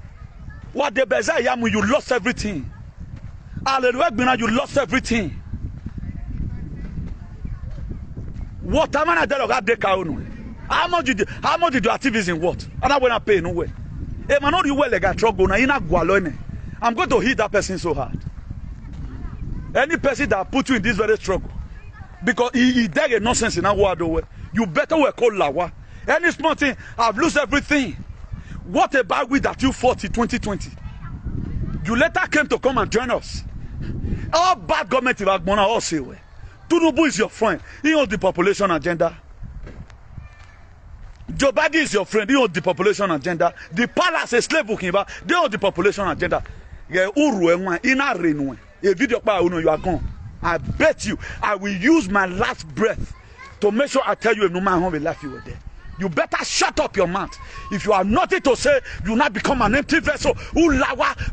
What the bezayam, you lost everything. Hallelujah, you lost everything. What am I doing? How much did your activism what? And I will not pay no way. I'm going to hit that person so hard. Any person that put you in this very struggle, because he did a nonsense in our world, you better work called Lawa. Any small thing, I've lost everything. What about we that you fought in 2020? You later came to come and join us. All bad government in Agbona all say way. Tunubu is your friend. He owns the population agenda. Joe Biden is your friend. He owns the population agenda. The palace is slave booking, but they own the population agenda. You are gone. I bet you I will use my last breath to make sure I tell you no matter how many life you were there. You better shut up your mouth. If you have nothing to say, you not become an empty vessel.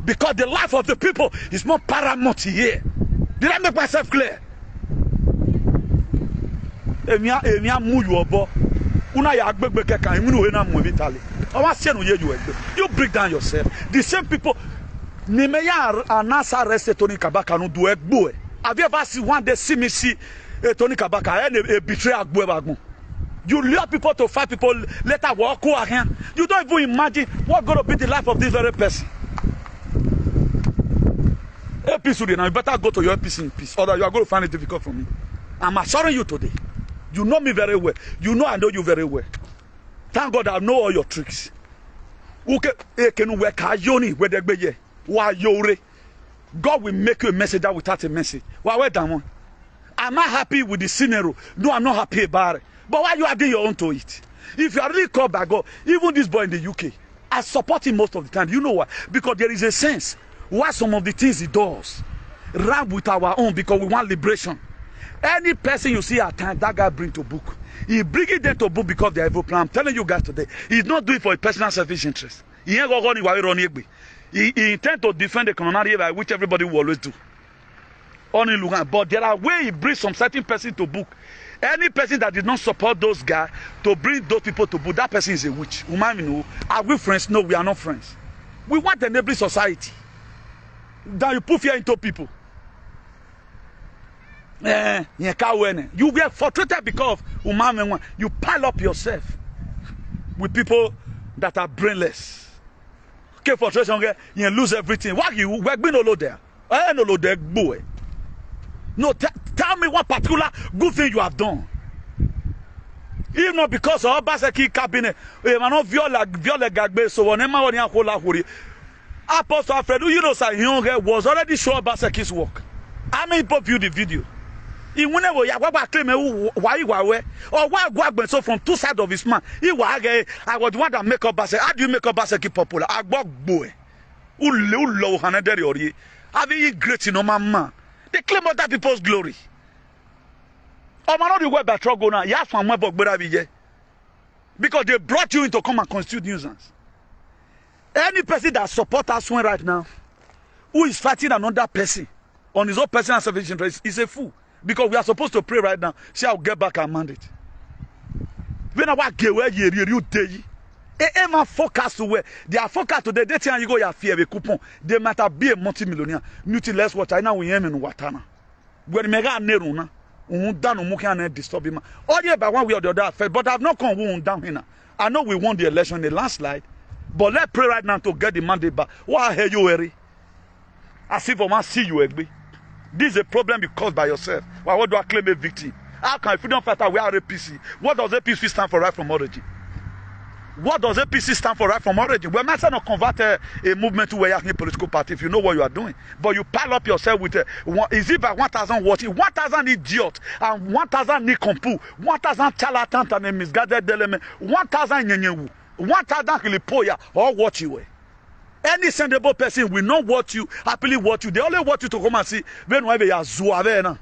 Because the life of the people is more paramount here. Did I make myself clear? You break down yourself. The same people. Have you ever seen one day see me see Tony Kabaka and a betray Agbo? You lure people to fight people, later walk again. You don't even imagine what's going to be the life of this very person. APC, now you better go to your APC in peace, or you are going to find it difficult for me. I'm assuring you today. You know me very well. You know I know you very well. Thank God I know all your tricks. God will make you a messenger without a message. Am I happy with the scenario? No, I'm not happy about it. But why you adding your own to it? If you are really called by God, even this boy in the UK, I support him most of the time. You know why? Because there is a sense why some of the things he does run with our own, because we want liberation. Any person you see at times, that guy bring to book. He bring it there to book because they have a plan. I'm telling you guys today, he's not doing it for a personal selfish interest. He ain't going to run. He intends to defend the community, which everybody will always do. Only Lugan. But there are ways he brings some certain person to book. Any person that did not support those guys to bring those people to book, that person is a witch. Are we friends? No, we are not friends. We want a neighborly society. Then you put fear into people. You were frustrated because you pile up yourself with people that are brainless. Okay, frustration, you lose everything. Why you work being all there? No, tell me what particular good thing you have done. Even not because of Basaki cabinet, so whenever Apostle Alfred, you know, was already sure Basaki's work. How many people viewed the video? He whenever you claim why you were or why go so from two sides of his man. I was one that make up Basaki. How do you make up Basaki popular? I walk boy. Low Hanaderi or ye. Have you great in man? They claim other people's glory. Oh, man, not the way by trouble now. Yes, from because they brought you in to come and constitute nuisance. Any person that supports us right now, who is fighting another person on his own personal selfish interest, is a fool. Because we are supposed to pray right now. See, I'll get back our mandate. When I walk away, you day. They focus to where they are focused today. They tell you go your fear with coupon. They might be a multi-millionaire. Mutiless what I know we am in Watana. When mega neruna, down mukan disturb him. All year by one way or the other, but I've not come down here. I know we won the election in the landslide, but let's pray right now to get the mandate back. Why are you worry? As if I want to see you agree. This is a problem you caused by yourself. Why what do I claim a victim? How can freedom fighter we are APC? What does APC stand for? Right from origin? What does APC stand for? Right from origin? We're not going to convert a movement to a political party if you know what you are doing. But you pile up yourself with is it by 1,000 watching, 1,000 idiots, and 1,000 nikompu, 1,000 charlatans and misguided element, 1,000 nyenyewu, 1,000 kilipoya, or watch you. Any sendable person will not watch you, happily watch you. They only want you to come and see when we are zuavena.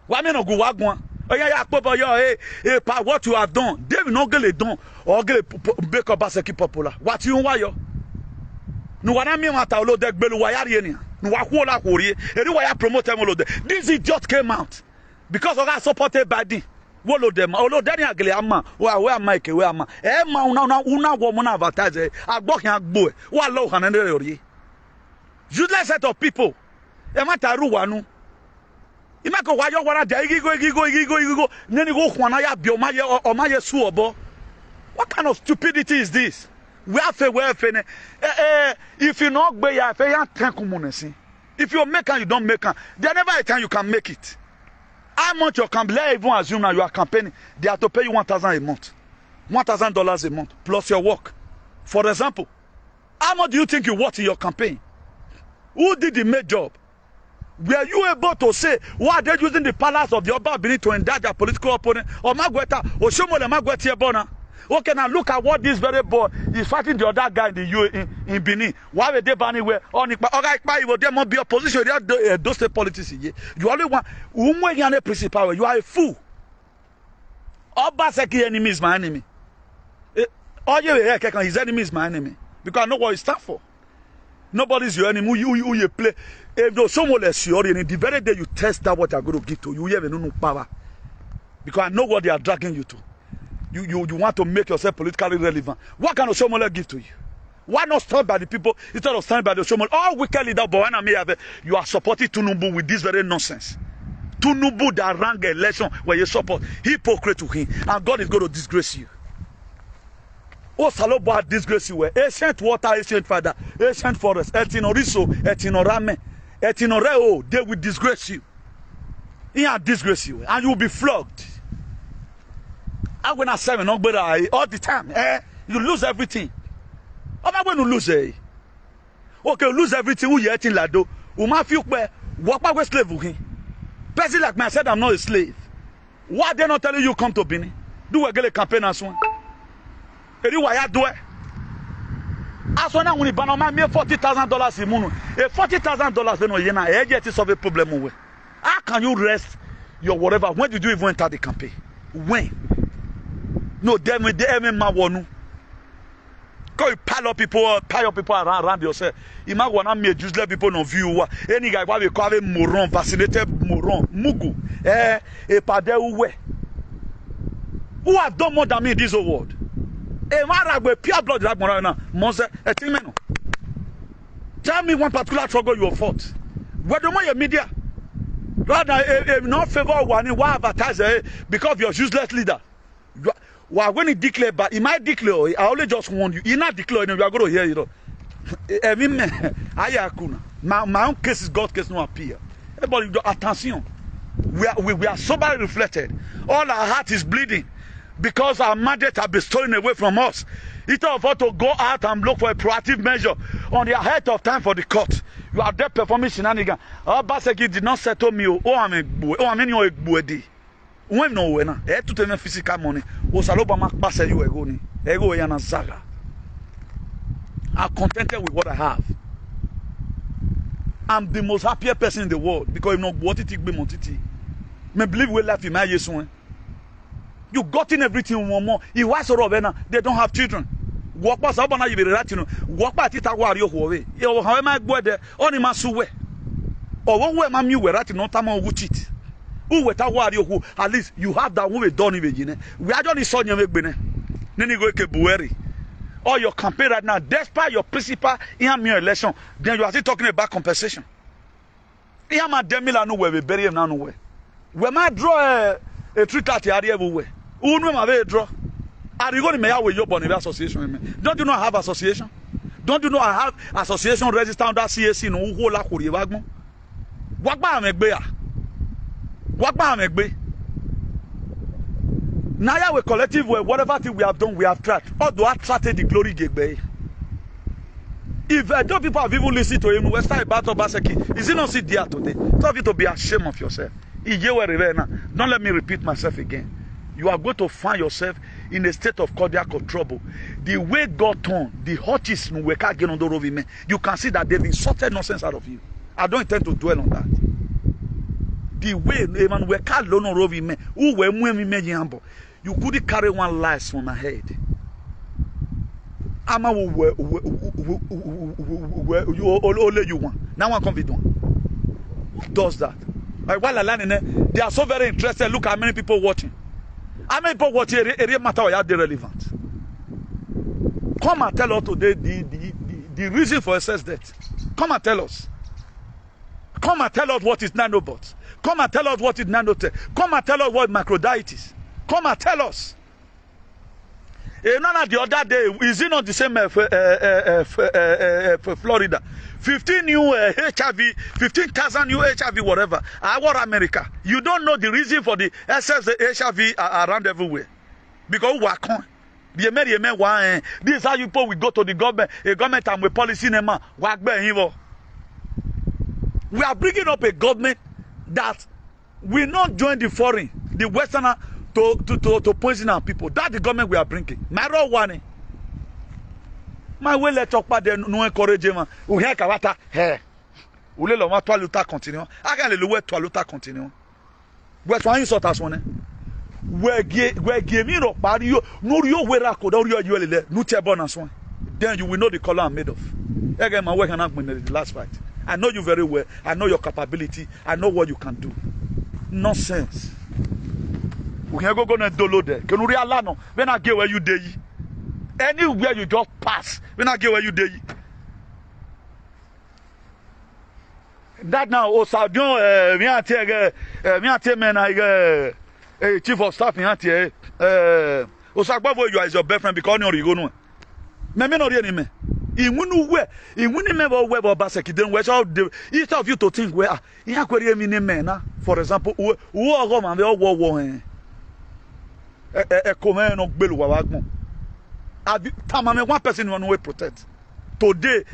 Why me no go wagwan? Oh yeah, what you have done, they will not get it done or get make up Basaki popular. What you want yo? No one I mean what I load that belu wayari no wakola kori. Anyway, I promote them all. This idiot came out because of that supported by the Wolo them, although Daniel Gleama, where Mike, where am I? Una woman advertise, I walk in boy, what low Hanandori. Useless set of people. Emataruanu. Imako, why you want to go, then you go Juanaya, Biomaya, or Maya Suobo. What kind of stupidity is this? We have a way if you not be a fair tank, if you make and you don't make, there never a time you can make it. How much your campaign? Even assume now you are campaigning, they have to pay you $1,000 a month, $1,000 a month plus your work. For example, how much do you think you worth in your campaign? Who did the main job? Were you able to say why are they using the palace of the Oba Benin to indict their political opponent? Or Magweta or Shomole Magweti Bona? Okay, now look at what this very boy is fighting the other guy in the in Benin. Why would they ban anywhere? On it, but there must be opposition. Those state politics. You only want principal. You are a fool. Obaseki enemy is my enemy. All his enemy is my enemy. Because I know what he stands for. Nobody's your enemy. You play. If there's someone less your enemy, the very day you test out what they're going to give to you, you have no power. Because I know what they are dragging you to. You want to make yourself politically relevant. What can Oshomole give to you? Why not stand by the people instead of standing by the Oshomole? All wicked leader, but when you are supporting Tunumbu with this very nonsense. Tunubu that ran election where you support. Hypocrite to him. And God is going to disgrace you. Oh, Salobo disgrace you. Ancient water, ancient father, ancient forest, etinoriso, etinorame, etinoreo, they will disgrace you. He will disgrace you. And you will be flogged. I'm going to say all the time. You lose everything. How am I going to lose it? Okay, you lose everything. Who you eating lado? Uma feel where walk back with slave with him. Person like me, I said I'm not a slave. Why they not telling you come to Benin? Do a get campaign as one. Eri why do it? As one when you ban on my $40,000 in moon. $40,000 they no yena. I get to solve a problem with. How can you rest your whatever? When did you even enter the campaign? When? No, them ma wonu. Because you pile up people around yourself. You might want to make useless people no view. Any guy we call him moron, vaccinated moron, mugu. A pade uwe. Who have done more than me in this world? A man with pure blood like Morana, Mose, a timeno. Tell me one particular struggle you fought. What do your media? Rather, not favor one, why advertise because of your useless leader. Well, when he declare, but he might declare, I only just warn you. He not declare, you are going to hear it. My own case is God's case, no appear. Everybody, attention. We are soberly reflected. All our heart is bleeding because our mandate has been stolen away from us. It's of us to go out and look for a proactive measure on the ahead of time for the court. You are there performing shenanigans. Baseki did not settle me. I mean, you're a buedi. When no way na, to tell physical money. O saloba mak pass you ego ni. Ego yana zaga. I'm contented with what I have. I'm the most happiest person in the world because I'm not what it be montiti. Me believe we life in my yesu. You got in everything one more. You was robena. They don't have children. Walk past abana you be ratino. Walk past it awari yo howe. Yo how am I go there? Oni masuwe. Or one way mami we ratino tamo wuchit. Who without warrior who at least you have that who we done even. We are just son you make bene. Neni go ke bueri. Or your campaign right now, despite your principal in your election, then you are still talking about compensation. In my demila no way we bury him now no way. We might draw a 330 area everywhere. Who know my draw? Are you going to make with your bond association? Don't you know I have association? Don't you know I have association registered under CAC no who la kuri wagmo? Wagba megbe ya. Wagba megbe. Now we collective way, whatever thing we have done, we have tried. Although I tried the glory gegbe. If those people have even listened to him, we start about Obaseki. Is he not sit there today? Tell you to be ashamed of yourself. Don't let me repeat myself again. You are going to find yourself in a state of cardiac trouble. The way God turned, the hottest you can see that they've insulted nonsense out of you. I don't intend to dwell on that. The way even we can't learn over me, who were me humble. You couldn't carry one lies from my head. I'm a you only you want. Now one come with one. Does that? Like while I learning, they are so very interested. Look how many people watching. How many people watching? It matter why they relevant. Come and tell us today the reason for excess debt. Come and tell us. Come and tell us what is nanobots. Come and tell us what is nanotech. Come and tell us what microdiet. Come and tell us. None the other day, is it not the same for Florida? 15 new HIV, 15,000 new HIV, whatever. Our America. You don't know the reason for the excess HIV around everywhere. Because we are con. This is how you people will go to the government. A government and with policy name. We are bringing up a government that will not join the foreign, the Westerner, to poison our people. That's the government we are bringing. My role one. My way let talk about them no encouragement. We hear kawata hey. Ule lo ma to luta continue. Aga le we to luta continue. We so yin sort as one. We give me ro pari yo no rio we ra ko do rio yo lele no te born as one. Then you will know the color I'm made of. Again my work and the last fight. I know you very well. I know your capability. I know what you can do. Nonsense. We can go and download there. Can you realize no? When I get where you dey, anywhere you just pass. When I get where you dey, That now, Osadion, chief of staff, Osagbo, you are your boyfriend because you go no. Me no really me. In win member web or basaki, then where's all the each of you to think where in aquarium men, for example, who are home and they all war. A command of Bill Wagmo. Tamame, one person one way protect. Today,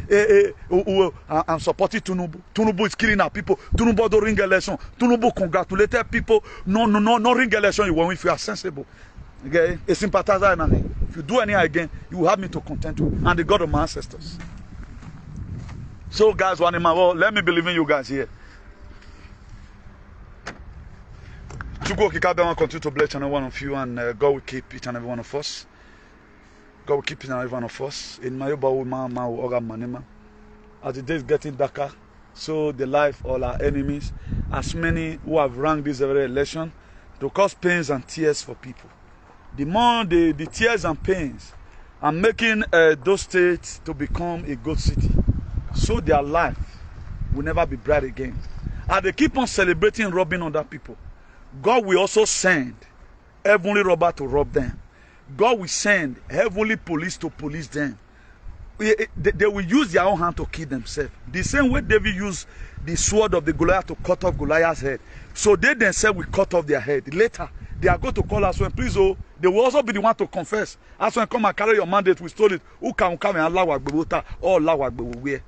I'm supporting Tunubu. Tunubu is killing our people. Tunubu don't ring election. Tunubu congratulated people. No ring election. You want if you are sensible. Okay, a sympathizer. If you do any again, you will have me to contend with and the God of my ancestors. So, guys, one in my world, let me believe in you guys here. Chugo Kikabe will continue to bless each and every one of you, and God will keep each and every one of us. God will keep each and every one of us. In my manema. As the days getting darker, so the life of our enemies, as many who have run this very election, to cause pains and tears for people. The more the tears and pains are making those states to become a good city, so their life will never be bright again. And they keep on celebrating robbing other people. God will also send heavenly robber to rob them. God will send heavenly police to police them. They will use their own hand to kill themselves. The same way David used the sword of the Goliath to cut off Goliath's head. So they themselves will cut off their head. Later, they are going to call us when, please, oh, they will also be the one to confess. As when come and carry your mandate, we stole it. Who can come and allow Agbewota or allow Agbewe?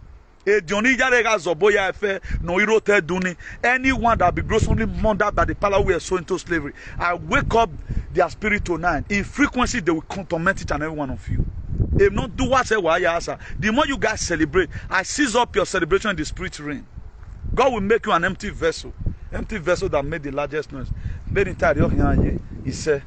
Anyone that be grossly murdered by the power we are so into slavery, I wake up their spirit tonight. In frequency, they will torment each and every one of you. If not do what the more you guys celebrate, I seize up your celebration in the spirit realm. God will make you an empty vessel that made the largest noise. Made in He said.